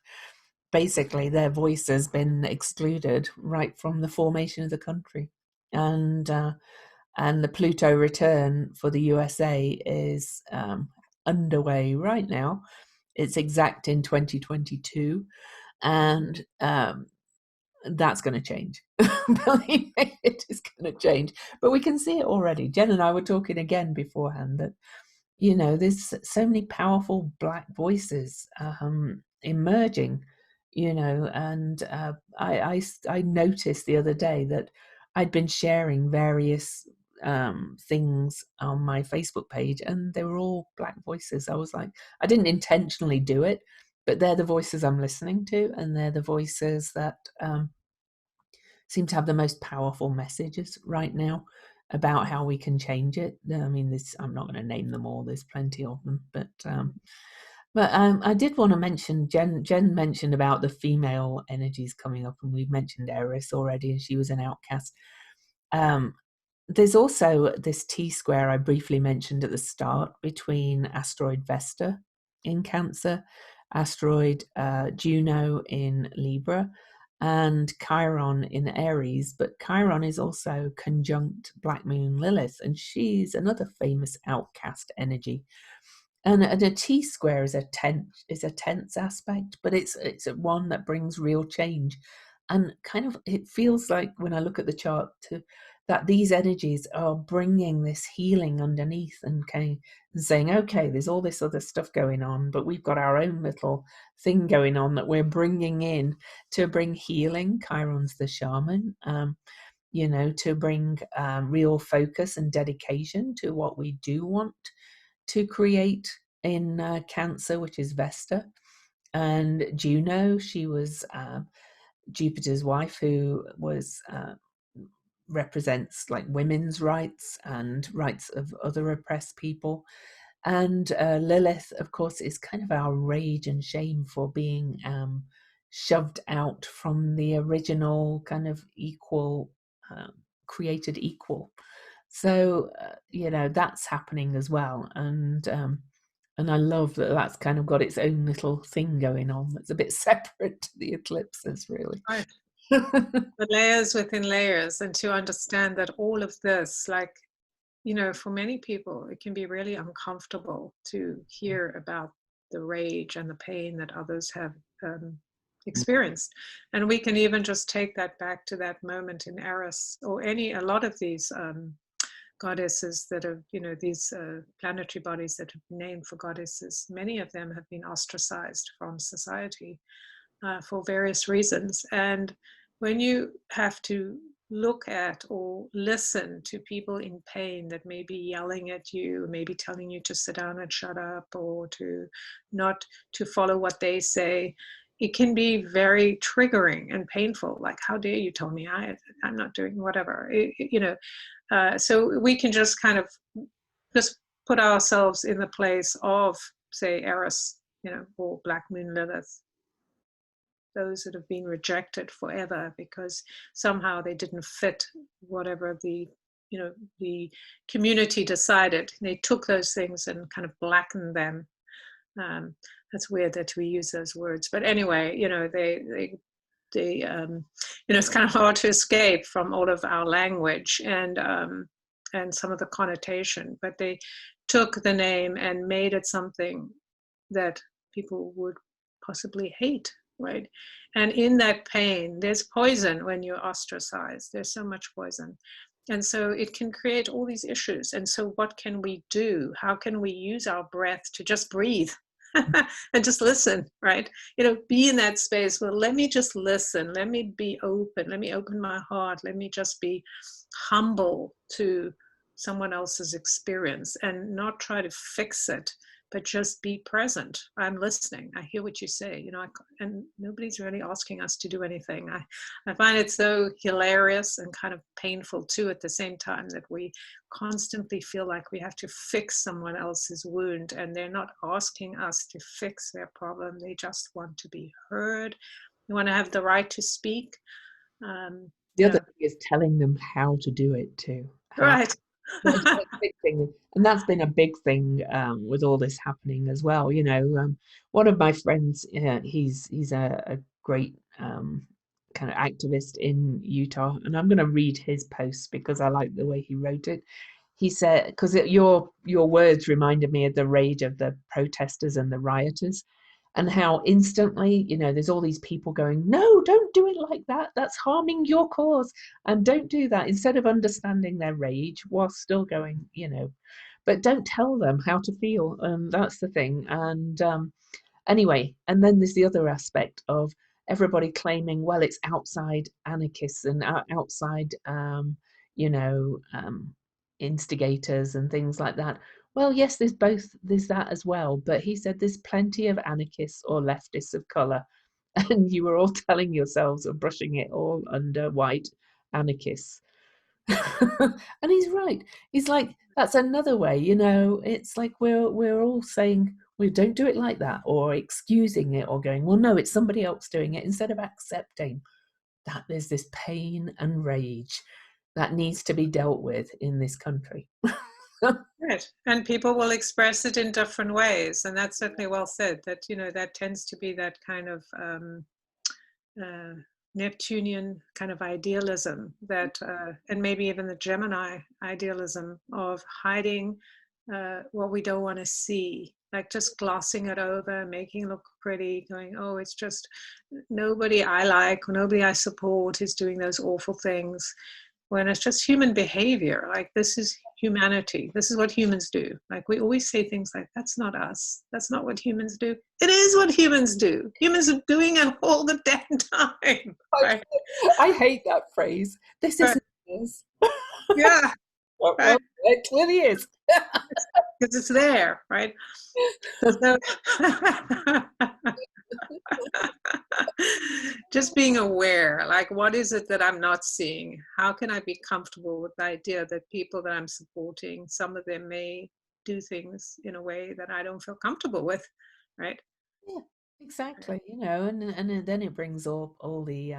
basically, their voice has been excluded right from the formation of the country, and the Pluto return for the USA is underway right now. It's exact in 2022, and that's going to change. Believe me, it is going to change. But we can see it already. Jen and I were talking again beforehand that, there's so many powerful Black voices emerging, and I noticed the other day that I'd been sharing various things on my Facebook page, and they were all black voices. I was like, I didn't intentionally do it, but they're the voices I'm listening to, and they're the voices that seem to have the most powerful messages right now about how we can change it. I mean, I'm not going to name them all. There's plenty of them, but I did want to mention Jen mentioned about the female energies coming up, and we've mentioned Eris already, and she was an outcast. There's also this T-square I briefly mentioned at the start between asteroid Vesta in Cancer, asteroid Juno in Libra, and Chiron in Aries. But Chiron is also conjunct Black Moon Lilith, and she's another famous outcast energy. And a T-square is a tense aspect, but it's one that brings real change. And kind of it feels like when I look at the chart that these energies are bringing this healing underneath and saying, okay, there's all this other stuff going on, but we've got our own little thing going on that we're bringing in to bring healing. Chiron's the shaman, to bring real focus and dedication to what we do want to create in Cancer, which is Vesta. And Juno, she was Jupiter's wife, who was represents like women's rights and rights of other oppressed people. And Lilith, of course, is kind of our rage and shame for being shoved out from the original kind of equal, created equal. So, that's happening as well. And I love that that's kind of got its own little thing going on that's a bit separate to the eclipses, really. Right. The layers within layers, and to understand that all of this, like, for many people, it can be really uncomfortable to hear about the rage and the pain that others have experienced. And we can even just take that back to that moment in Eris, or a lot of these goddesses that are, these planetary bodies that have been named for goddesses. Many of them have been ostracized from society for various reasons. And when you have to look at or listen to people in pain that may be yelling at you, maybe telling you to sit down and shut up, or to not to follow what they say, it can be very triggering and painful. Like, how dare you tell me I'm not doing whatever, so we can just kind of just put ourselves in the place of, say, Eris, or Black Moon Lilith, those that have been rejected forever because somehow they didn't fit whatever the community decided. They took those things and kind of blackened them. That's weird that we use those words, but anyway, they it's kind of hard to escape from all of our language and some of the connotation, but they took the name and made it something that people would possibly hate, right? And in that pain, there's poison when you're ostracized. There's so much poison. And so it can create all these issues. And so what can we do? How can we use our breath to just breathe and just listen, right? Be in that space where let me just listen. Let me be open. Let me open my heart. Let me just be humble to someone else's experience and not try to fix it, but just be present. I'm listening. I hear what you say, and nobody's really asking us to do anything. I find it so hilarious and kind of painful too at the same time that we constantly feel like we have to fix someone else's wound, and they're not asking us to fix their problem. They just want to be heard. They want to have the right to speak. The other thing is telling them how to do it too. Right. That's a big thing, and that's been a big thing with all this happening as well. One of my friends, he's a great kind of activist in Utah, and I'm going to read his post because I like the way he wrote it. He said, because your words reminded me of the rage of the protesters and the rioters, and how instantly, there's all these people going, no, don't do it like that. That's harming your cause. And don't do that, instead of understanding their rage while still going, but don't tell them how to feel. That's the thing. And anyway, and then there's the other aspect of everybody claiming, well, it's outside anarchists and outside, you know, instigators and things like that. Well, yes, there's that as well. But he said there's plenty of anarchists or leftists of color, and you were all telling yourselves or brushing it all under white anarchists. And he's right. He's like, that's another way, you know, it's like we're all saying we don't do it like that, or excusing it, or going, well, no, it's somebody else doing it, instead of accepting that there's this pain and rage that needs to be dealt with in this country. Right. And people will express it in different ways. And that's certainly well said, that, you know, that tends to be that kind of Neptunian kind of idealism, that, and maybe even the Gemini idealism of hiding what we don't want to see, like just glossing it over, making it look pretty, going, oh, it's just nobody I like or nobody I support is doing those awful things. When it's just human behavior, like this is humanity. This is what humans do. Like we always say things like, that's not us. That's not what humans do. It is what humans do. Humans are doing it all the damn time. Right? I hate that phrase. This Right. isn't this. Yeah. Well, Right. it clearly is. Because it's there, right? So just being aware, like, what is it that I'm not seeing? How can I be comfortable with the idea that people that I'm supporting, some of them may do things in a way that I don't feel comfortable with, right? Yeah, exactly. You know, and then it brings up all the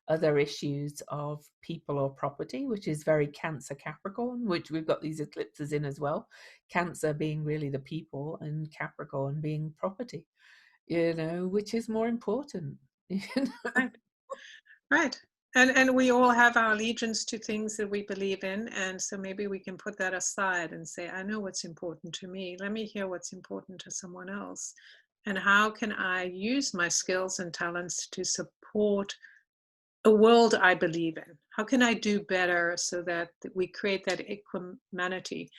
other issues of people or property, which is very Cancer Capricorn, which we've got these eclipses in as well. Cancer being really the people, and Capricorn being property. You know, which is more important? You know? Right. Right. And we all have our allegiance to things that we believe in. And so maybe we can put that aside and say, I know what's important to me. Let me hear what's important to someone else. And how can I use my skills and talents to support a world I believe in? How can I do better so that we create that equanimity?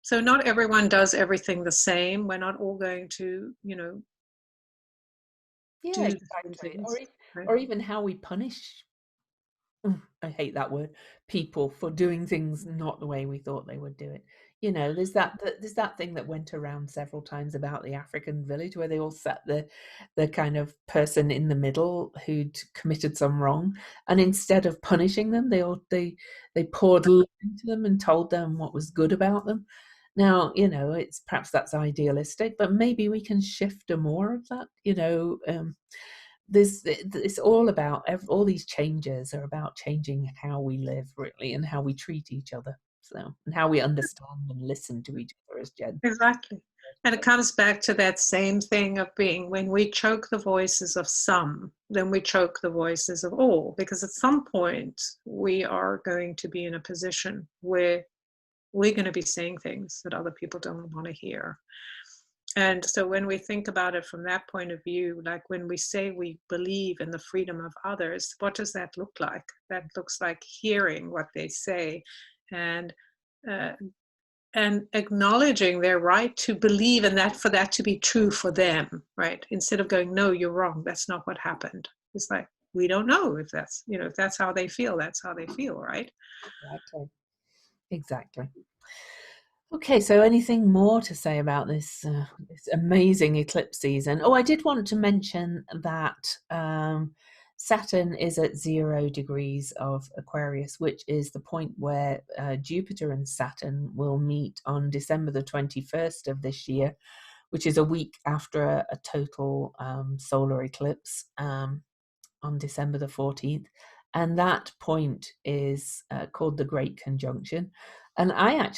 So not everyone does everything the same. We're not all going to, you know, Yeah, do the same exactly. things. Right? Or even how we punish, I hate that word, people for doing things not the way we thought they would do it. You know, there's that thing that went around several times about the African village, where they all sat the kind of person in the middle who'd committed some wrong, and instead of punishing them, they poured love into them and told them what was good about them. Now, you know, it's perhaps that's idealistic, but maybe we can shift to more of that. You know, it's all about, all these changes are about changing how we live, really, and how we treat each other, so, and how we understand and listen to each other, as Jen. Exactly. And it comes back to that same thing of being, when we choke the voices of some, then we choke the voices of all, because at some point we are going to be in a position where we're going to be saying things that other people don't want to hear. And so when we think about it from that point of view, like when we say we believe in the freedom of others, what does that look like? That looks like hearing what they say, and uh, and acknowledging their right to believe in that, for that to be true for them, right? Instead of going, no, you're wrong, that's not what happened. It's like, we don't know if that's, you know, if that's how they feel, that's how they feel, right? Exactly. Okay, so anything more to say about this amazing eclipse season? Oh, I did want to mention that Saturn is at 0 degrees of Aquarius, which is the point where Jupiter and Saturn will meet on December the 21st of this year, which is a week after a total solar eclipse on December the 14th. And that point is called the Great Conjunction. And I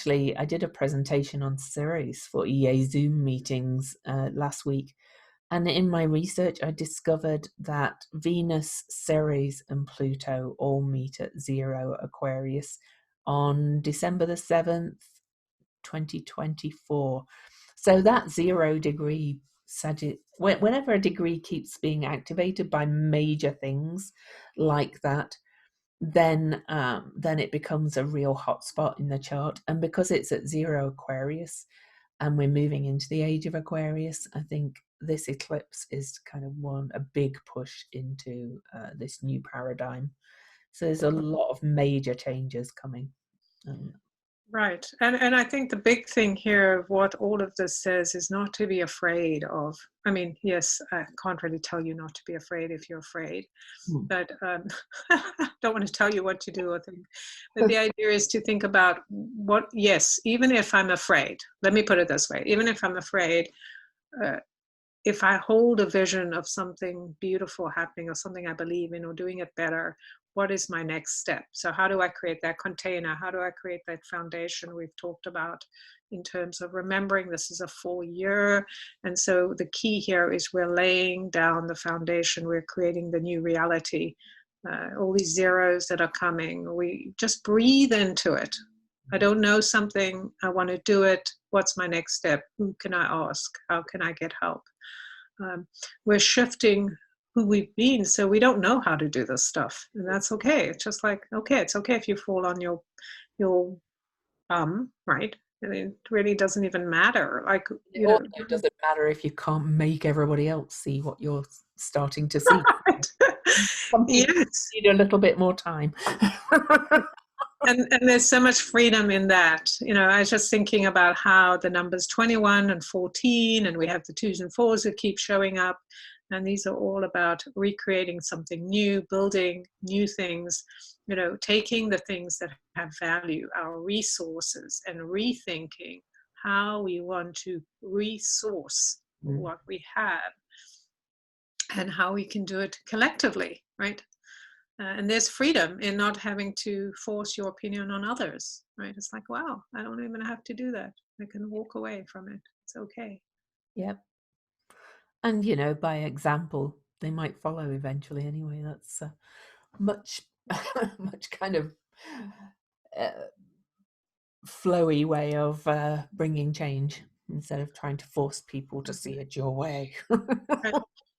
did a presentation on Ceres for EA Zoom meetings last week. And in my research, I discovered that Venus, Ceres, and Pluto all meet at 0 Aquarius on December the 7th, 2024. So that 0 degree whenever a degree keeps being activated by major things like that, then it becomes a real hotspot in the chart. And because it's at 0 Aquarius and we're moving into the age of Aquarius, I think this eclipse is kind of a big push into this new paradigm. So there's a lot of major changes coming. Right. And I think the big thing here of what all of this says is not to be afraid of. I mean, yes, I can't really tell you not to be afraid if you're afraid, but don't want to tell you what to do or think. But the idea is to think about yes, even if I'm afraid, let me put it this way, even if I'm afraid, if I hold a vision of something beautiful happening or something I believe in or doing it better, what is my next step? So how do I create that container? How do I create that foundation we've talked about in terms of remembering this is a full year? And so the key here is we're laying down the foundation. We're creating the new reality. All these zeros that are coming, we just breathe into it. I don't know something, I want to do it. What's my next step? Who can I ask? How can I get help? We're shifting who we've been, so we don't know how to do this stuff, and that's okay. It's just like, okay, it's okay if you fall on your bum, right? And it really doesn't even matter. Like, It also doesn't matter if you can't make everybody else see what you're starting to see. Right. Some people need a little bit more time. And there's so much freedom in that. I was just thinking about how the numbers 21 and 14, and we have the 2s and 4s that keep showing up. And these are all about recreating something new, building new things, taking the things that have value, our resources, and rethinking how we want to resource what we have and how we can do it collectively, right? And there's freedom in not having to force your opinion on others, right? It's like, wow, I don't even have to do that. I can walk away from it. It's okay. Yep. And, by example, they might follow eventually anyway. That's much kind of flowy way of bringing change instead of trying to force people to see it your way. Right.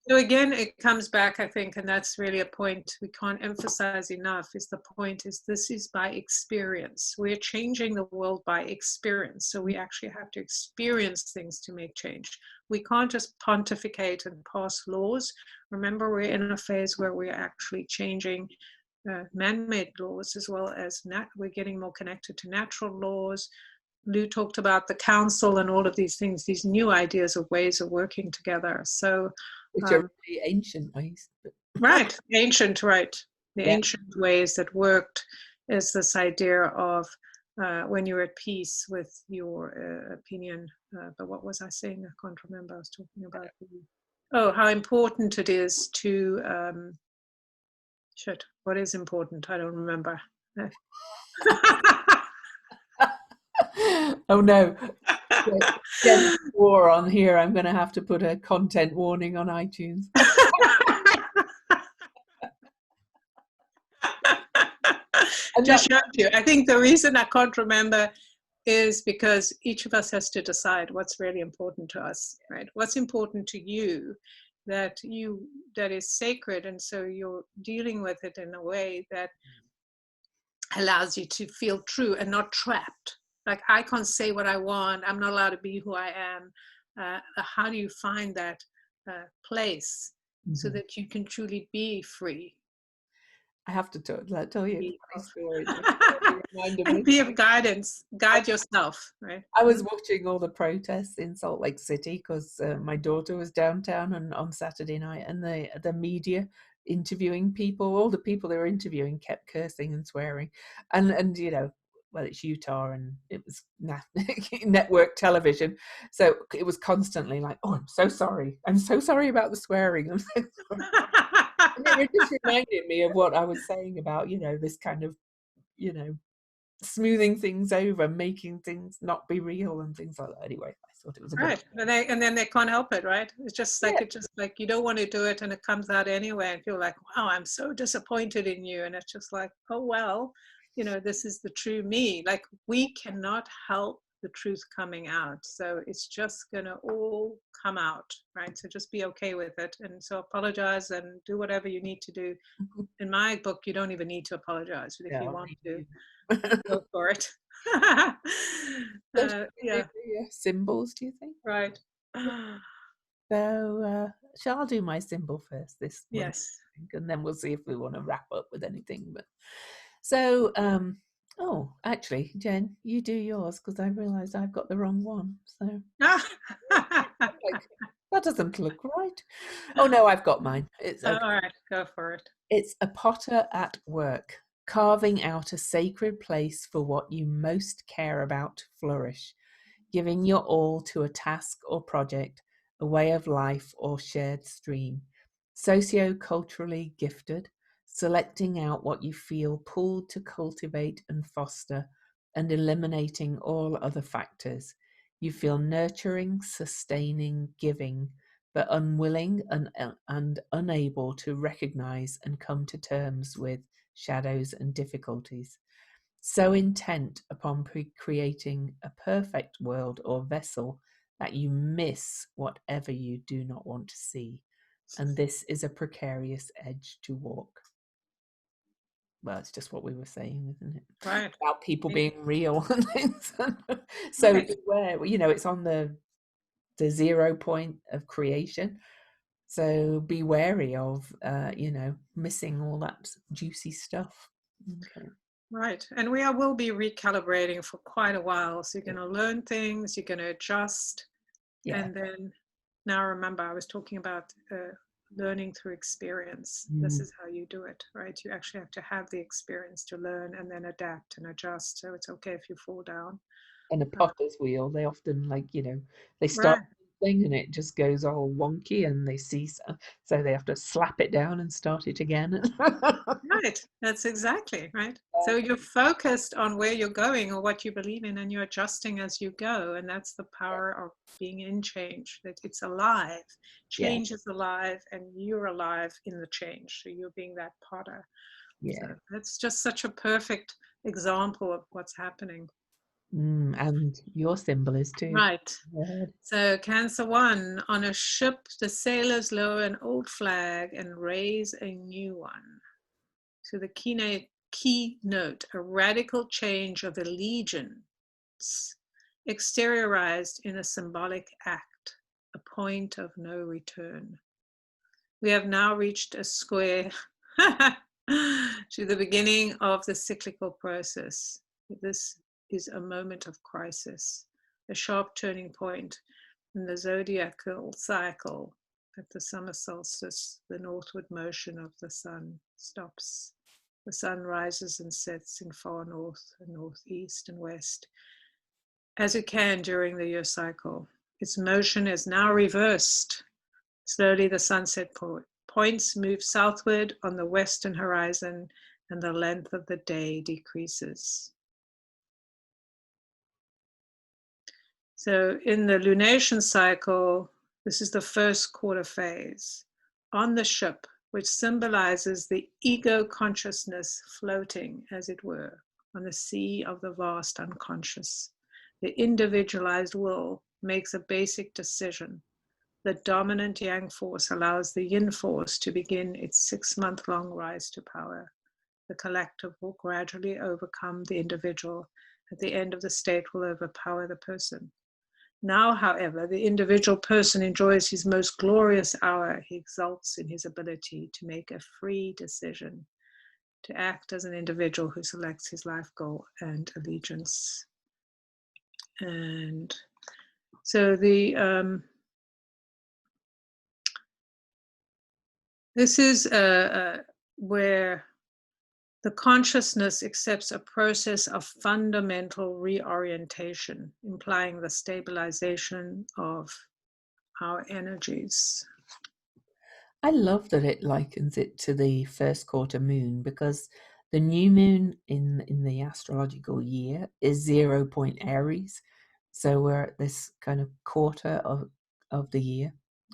So again, it comes back, I think, and that's really a point we can't emphasize enough, is the point is this is by experience. We're changing the world by experience. So we actually have to experience things to make change. We can't just pontificate and pass laws. Remember, we're in a phase where we're actually changing man-made laws as well as we're getting more connected to natural laws. Lou talked about the council and all of these things, these new ideas of ways of working together. So, which are really ancient ways. Right, ancient, right. The Yeah. ancient ways that worked is this idea of when you're at peace with your opinion. But what was I saying? I can't remember. I was talking about how important it is to what is important? I don't remember. Oh no. Get war on here. I'm going to have to put a content warning on iTunes. Just showed you. I think the reason I can't remember is because each of us has to decide what's really important to us, right? What's important to you that is sacred, and so you're dealing with it in a way that allows you to feel true and not trapped. Like, I can't say what I want. I'm not allowed to be who I am. How do you find that place so that you can truly be free? I have to tell you a funny story. And be of guidance. Guide yourself, right? I was watching all the protests in Salt Lake City because my daughter was downtown on Saturday night, and the media interviewing people, all the people they were interviewing kept cursing and swearing, and well, it's Utah and it was network television, so it was constantly like, oh, I'm so sorry about the swearing, I'm so sorry. And it just reminded me of what I was saying about this kind of smoothing things over, making things not be real and things like that. Anyway, I thought it was a good right. And then they can't help it, right? It's just like you don't want to do it and it comes out anyway, and feel like, wow, I'm so disappointed in you. And it's just like, oh well, this is the true me. Like, we cannot help the truth coming out. So it's just gonna all come out, right? So just be okay with it. And so apologize and do whatever you need to do. In my book, you don't even need to apologize, but if you want to, go for it. Symbols, do you think? Right. Shall I do my symbol first this month, Yes. I think, and then we'll see if we want to wrap up with anything. But so, oh, actually, Jen, you do yours because I realised I've got the wrong one. So like, that doesn't look right. Oh no, I've got mine. It's All okay. right, go for it. It's a potter at work, carving out a sacred place for what you most care about to flourish, giving your all to a task or project, a way of life or shared stream. Socio-culturally gifted, selecting out what you feel pulled to cultivate and foster, and eliminating all other factors. You feel nurturing, sustaining, giving, but unwilling and unable to recognize and come to terms with shadows and difficulties, so intent upon creating a perfect world or vessel that you miss whatever you do not want to see. And this is a precarious edge to walk. Well, it's just what we were saying, isn't it? Right. About people being real and things. So Right. beware, it's on the 0 point of creation. So be wary of, missing all that juicy stuff. Okay. Right. And will be recalibrating for quite a while. So you're going to learn things, you're going to adjust. Yeah. And then now remember, I was talking about learning through experience. This Mm. is how you do it, right? You actually have to have the experience to learn and then adapt and adjust. So it's okay if you fall down. And a potter's wheel, they often they start Right. thing and it just goes all wonky and they cease, so they have to slap it down and start it again. Right. That's exactly right. So you're focused on where you're going or what you believe in, and you're adjusting as you go. And that's the power of being in change, that it's alive. Yeah, Change is alive, and you're alive in the change. So you're being that potter. So yeah. that's just such a perfect example of what's happening. And your symbol is too. Right. So Cancer 1, on a ship, the sailors lower an old flag and raise a new one. So the keynote, a radical change of allegiance, exteriorized in a symbolic act, a point of no return. We have now reached a square to the beginning of the cyclical process. This is a moment of crisis, a sharp turning point in the zodiacal cycle. At the summer solstice, the northward motion of the sun stops. The sun rises and sets in far north and northeast and west, as it can during the year cycle. Its motion is now reversed. Slowly the sunset points move southward on the western horizon, and the length of the day decreases. So in the lunation cycle, this is the first quarter phase. On the ship, which symbolizes the ego consciousness floating, as it were, on the sea of the vast unconscious, the individualized will makes a basic decision. The dominant yang force allows the yin force to begin its 6-month-long rise to power. The collective will gradually overcome the individual. At the end of the state will overpower the person. Now, however, the individual person enjoys his most glorious hour. He exults in his ability to make a free decision, to act as an individual who selects his life goal and allegiance. And so this is where the consciousness accepts a process of fundamental reorientation, implying the stabilization of our energies. I love that it likens it to the first quarter moon, because the new moon in the astrological year is 0 point Aries. So we're at this kind of quarter of the year.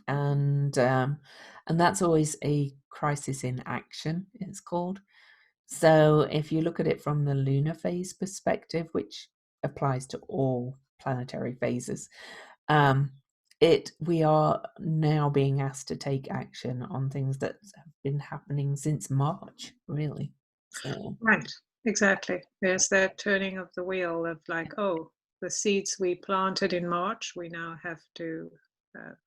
And that's always a crisis in action, it's called. So if you look at it from the lunar phase perspective, which applies to all planetary phases, um, we are now being asked to take action on things that have been happening since March, really. So Right, exactly. There's that turning of the wheel of like, oh, the seeds we planted in March, we now have to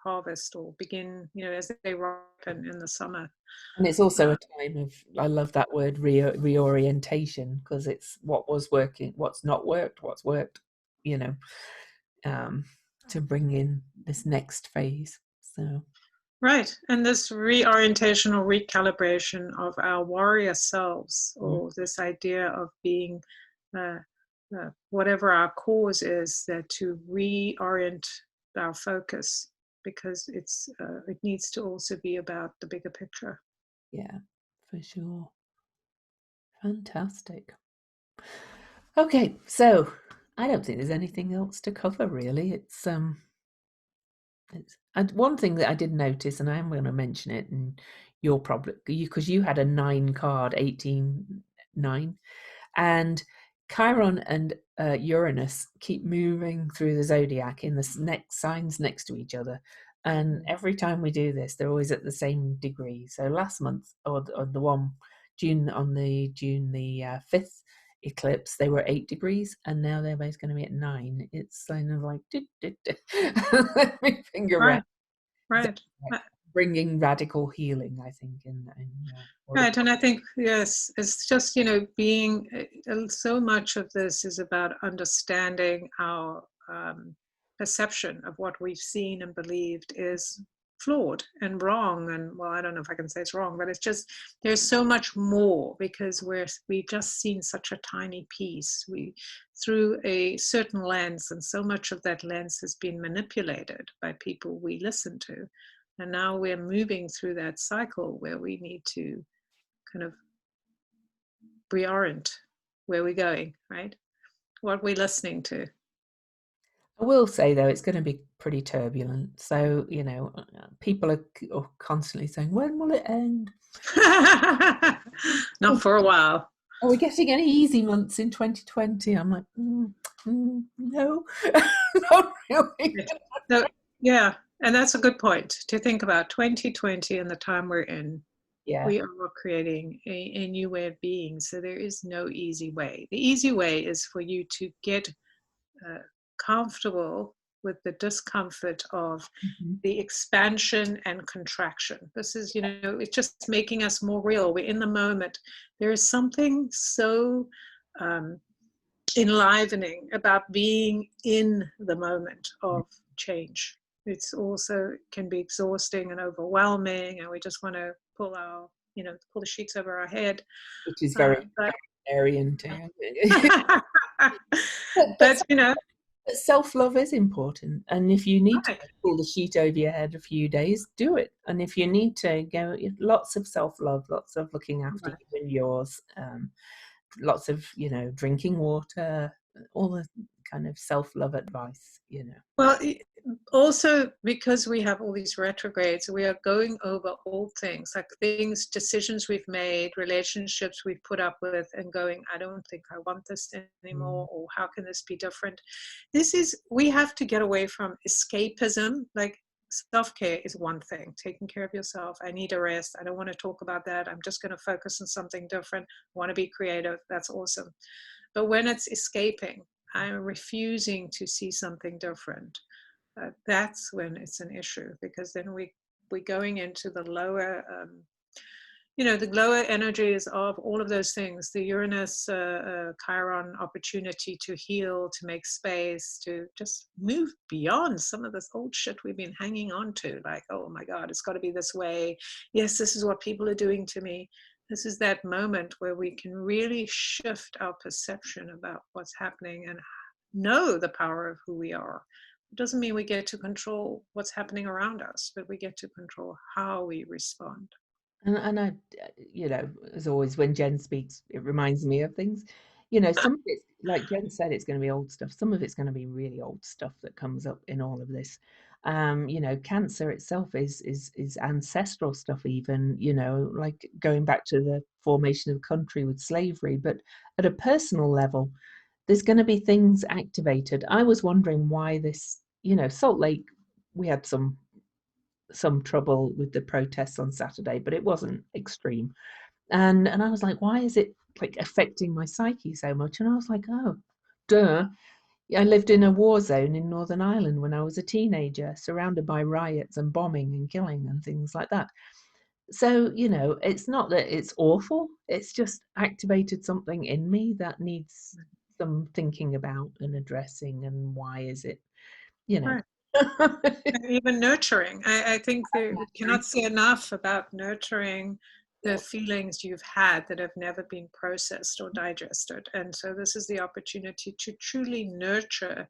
harvest or begin, as they ripen in the summer. And it's also a time of, I love that word, reorientation, because it's what was working, what's not worked, what's worked, you know, to bring in this next phase. So Right. And this reorientation or recalibration of our warrior selves, or this idea of being whatever our cause is, that to reorient our focus, because it needs to also be about the bigger picture. yeah, for sure. Fantastic. Okay, so I don't think there's anything else to cover really. And one thing that I did notice, and I am going to mention it, and you're probably, because you had a 9 card, 18-9, and Chiron and Uranus keep moving through the zodiac in the next signs next to each other. And every time we do this, they're always at the same degree. So last month, or the one June the 5th eclipse, they were 8 degrees, and now they're both going to be at 9. It's kind of like let me finger Right. around. Right. Bringing radical healing, I think, in Right, and I think, yes, it's just, being so much of this is about understanding our perception of what we've seen and believed is flawed and wrong. And well, I don't know if I can say it's wrong, but it's just, there's so much more, because we've just seen such a tiny piece through a certain lens, and so much of that lens has been manipulated by people we listen to. And now we're moving through that cycle where we need to kind of reorient where we're going, right? What we're listening to. I will say though, it's going to be pretty turbulent. So people are constantly saying, "When will it end?" Not for a while. Are we getting any easy months in 2020? I'm like, no, not really. So, yeah, and that's a good point to think about. 2020 and the time we're in. Yeah. We are creating a new way of being. So there is no easy way. The easy way is for you to get comfortable with the discomfort of the expansion and contraction. This is, it's just making us more real. We're in the moment. There is something so enlivening about being in the moment of change. It's also can be exhausting and overwhelming, and we just want to pull the sheets over our head, which is very Aryan too. But self-love is important, and if you need to pull the sheet over your head a few days, do it. And if you need to go, lots of self-love, lots of looking after you and yours, lots of drinking water, all the kind of self-love advice. Well, also because we have all these retrogrades, we are going over old things, like decisions we've made, relationships we've put up with, and going, I don't think I want this anymore, or how can this be different? We have to get away from escapism. Like, self-care is one thing, taking care of yourself. I need a rest. I don't want to talk about that. I'm just going to focus on something different. I want to be creative. That's awesome. But when it's escaping, I'm refusing to see something different, that's when it's an issue, because then we're going into the lower, the lower energies of all of those things, the Uranus, Chiron opportunity to heal, to make space, to just move beyond some of this old shit we've been hanging on to, like, oh my God, it's got to be this way. Yes, this is what people are doing to me. This is that moment where we can really shift our perception about what's happening and know the power of who we are. It doesn't mean we get to control what's happening around us, but we get to control how we respond. And I, as always, when Jen speaks, it reminds me of things. Some of it's, like Jen said, it's going to be old stuff. Some of it's going to be really old stuff that comes up in all of this. Cancer itself is ancestral stuff, even, like going back to the formation of the country with slavery. But at a personal level, there's going to be things activated. I was wondering why this, Salt Lake, we had some trouble with the protests on Saturday, but it wasn't extreme. And I was like, why is it like affecting my psyche so much? And I was like, oh, duh. I lived in a war zone in Northern Ireland when I was a teenager, surrounded by riots and bombing and killing and things like that. So, it's not that it's awful, it's just activated something in me that needs some thinking about and addressing, and why is it, you know. Right. And even nurturing. I think that we cannot say enough about nurturing the feelings you've had that have never been processed or digested. And so this is the opportunity to truly nurture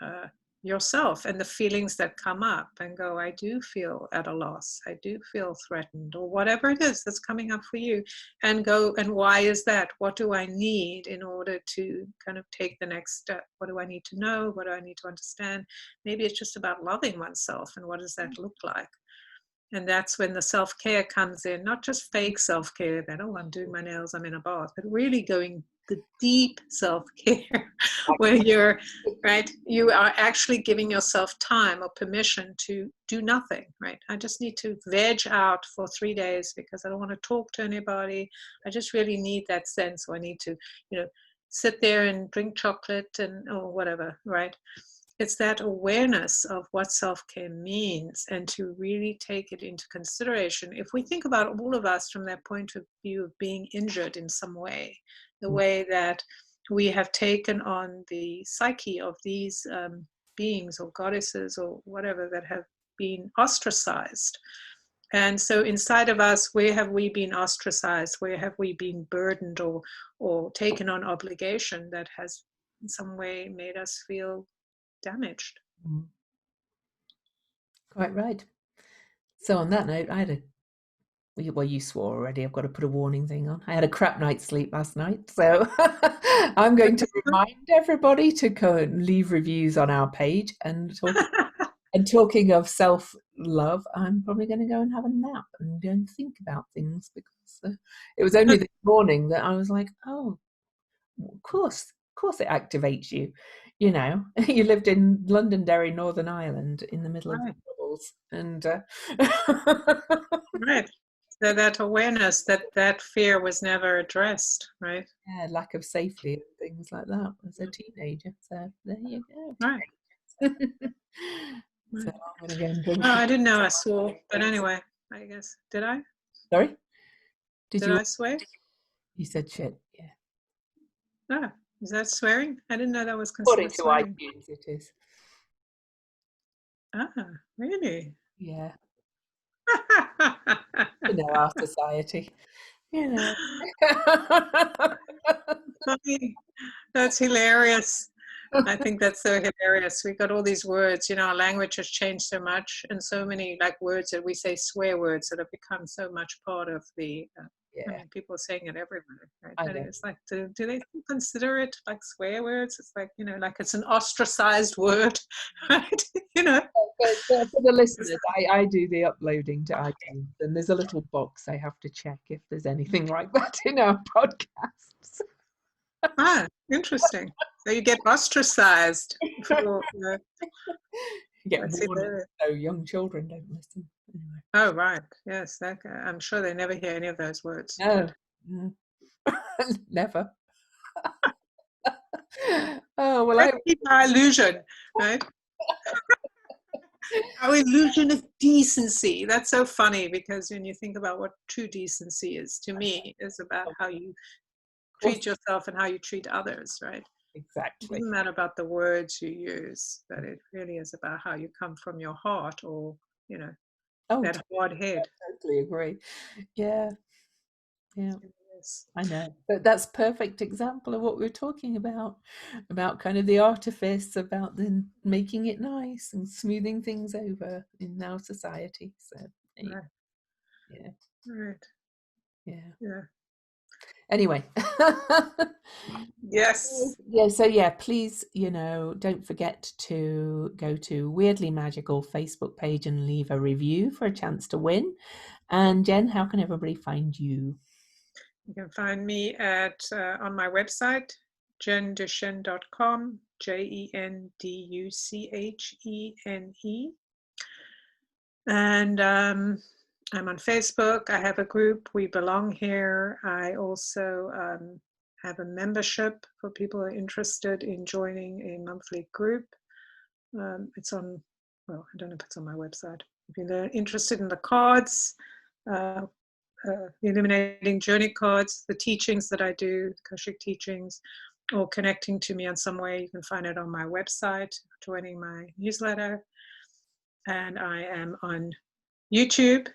uh, yourself and the feelings that come up, and go, I do feel at a loss, I do feel threatened, or whatever it is that's coming up for you, and go, and why is that? What do I need in order to kind of take the next step? What do I need to know? What do I need to understand? Maybe it's just about loving oneself, and what does that look like? And that's when the self-care comes in, not just fake self-care that, oh, I'm doing my nails, I'm in a bath, but really going the deep self-care where you're, right, you are actually giving yourself time or permission to do nothing, right? I just need to veg out for 3 days because I don't want to talk to anybody. I just really need that sense, or I need to, sit there and drink chocolate and or whatever, right? It's that awareness of what self-care means, and to really take it into consideration. If we think about all of us from that point of view of being injured in some way, the way that we have taken on the psyche of these beings or goddesses or whatever that have been ostracized. And so inside of us, where have we been ostracized? Where have we been burdened or taken on obligation that has in some way made us feel damaged? Quite right. So on that note, well, you swore already. I've got to put a warning thing on. I had a crap night's sleep last night, so I'm going to remind everybody to go and leave reviews on our page. And talking of self-love, I'm probably going to go and have a nap and go and think about things, because it was only this morning that I was like, oh, of course it activates you. You lived in Londonderry, Northern Ireland, in the middle of the Right. Troubles, and Right. So that awareness that fear was never addressed, right? yeah, lack of safety and things like that as a teenager. So there you go. Right. So Right. I'm going to go and drink. Oh, I didn't know I swore, but anyway, I guess. Did I? Sorry? Did Did you? I swear? You said shit. Yeah. Ah, is that swearing? I didn't know that was According considered to swearing. iTunes, it is. Ah, really? Yeah. Our society. You know. Funny. That's hilarious. I think that's so hilarious. We've got all these words, our language has changed so much, and so many like words that we say, swear words, that have become so much part of the, I Yeah, mean, people are saying it everywhere, right? I But know. it's like, do they consider it like swear words? It's like, like it's an ostracized word, right? For the listeners, I do the uploading to iTunes, and there's a little box I have to check if there's anything like that in our podcasts. Ah, interesting. So you get ostracized for, You get let's see warnings there. so young children don't listen. Anyway. Oh, right. Yes, I'm sure they never hear any of those words. No, no. Never. Oh, well, Let's keep our illusion, right? Our illusion of decency. That's so funny, because when you think about what true decency is, to me, is about how you treat yourself and how you treat others, right? It exactly. doesn't matter about the words you use, but it really is about how you come from your heart, or, Oh, that hard head. totally agree. Yeah, yeah. Yes. I know, but that's perfect example of what we're talking about kind of the artifice, about then making it nice and smoothing things over in our society. So, Right. yeah, Right. yeah. Yeah. Anyway, Yes. so yeah, please, don't forget to go to Weirdly Magical Facebook page and leave a review for a chance to win. And Jen, how can everybody find you? You can find me on my website, jenduchenne.com, JENDUCHENE. And I'm on Facebook. I have a group, We Belong Here. I also have a membership for people who are interested in joining a monthly group. It's on, well, I don't know if it's on my website. If you're interested in the cards, the illuminating journey cards, the teachings that I do, Akashic teachings, or connecting to me in some way, you can find it on my website, joining my newsletter. And I am on YouTube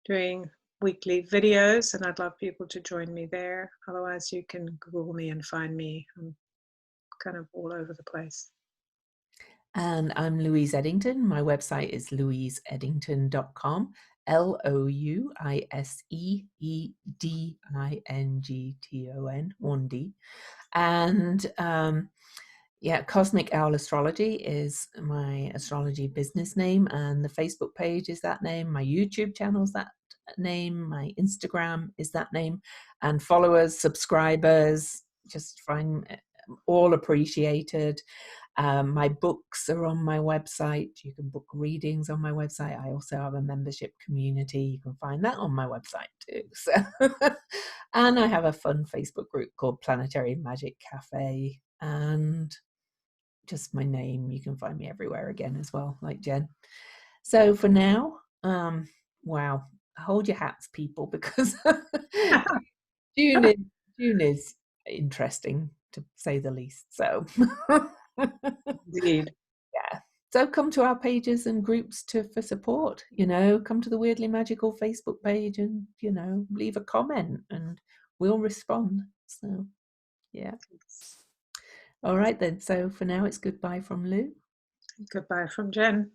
doing weekly videos, and I'd love people to join me there. Otherwise, you can Google me and find me. I'm kind of all over the place. And I'm Louise Eddington. My website is louiseeddington.com, LouiseEddington, 1D. And yeah, Cosmic Owl Astrology is my astrology business name, and the Facebook page is that name. My YouTube channel's that name. My Instagram is that name. And followers, subscribers, just find all appreciated. My books are on my website. You can book readings on my website. I also have a membership community. You can find that on my website too. So, and I have a fun Facebook group called Planetary Magic Cafe, and just my name. You can find me everywhere again as well, like Jen. So for now, wow, hold your hats, people, because June is interesting, to say the least. So Indeed. yeah, so come to our pages and groups for support. Come to the Weirdly Magical Facebook page and leave a comment and we'll respond. So yeah, all right then. So for now, it's goodbye from Lou. Goodbye from Jen.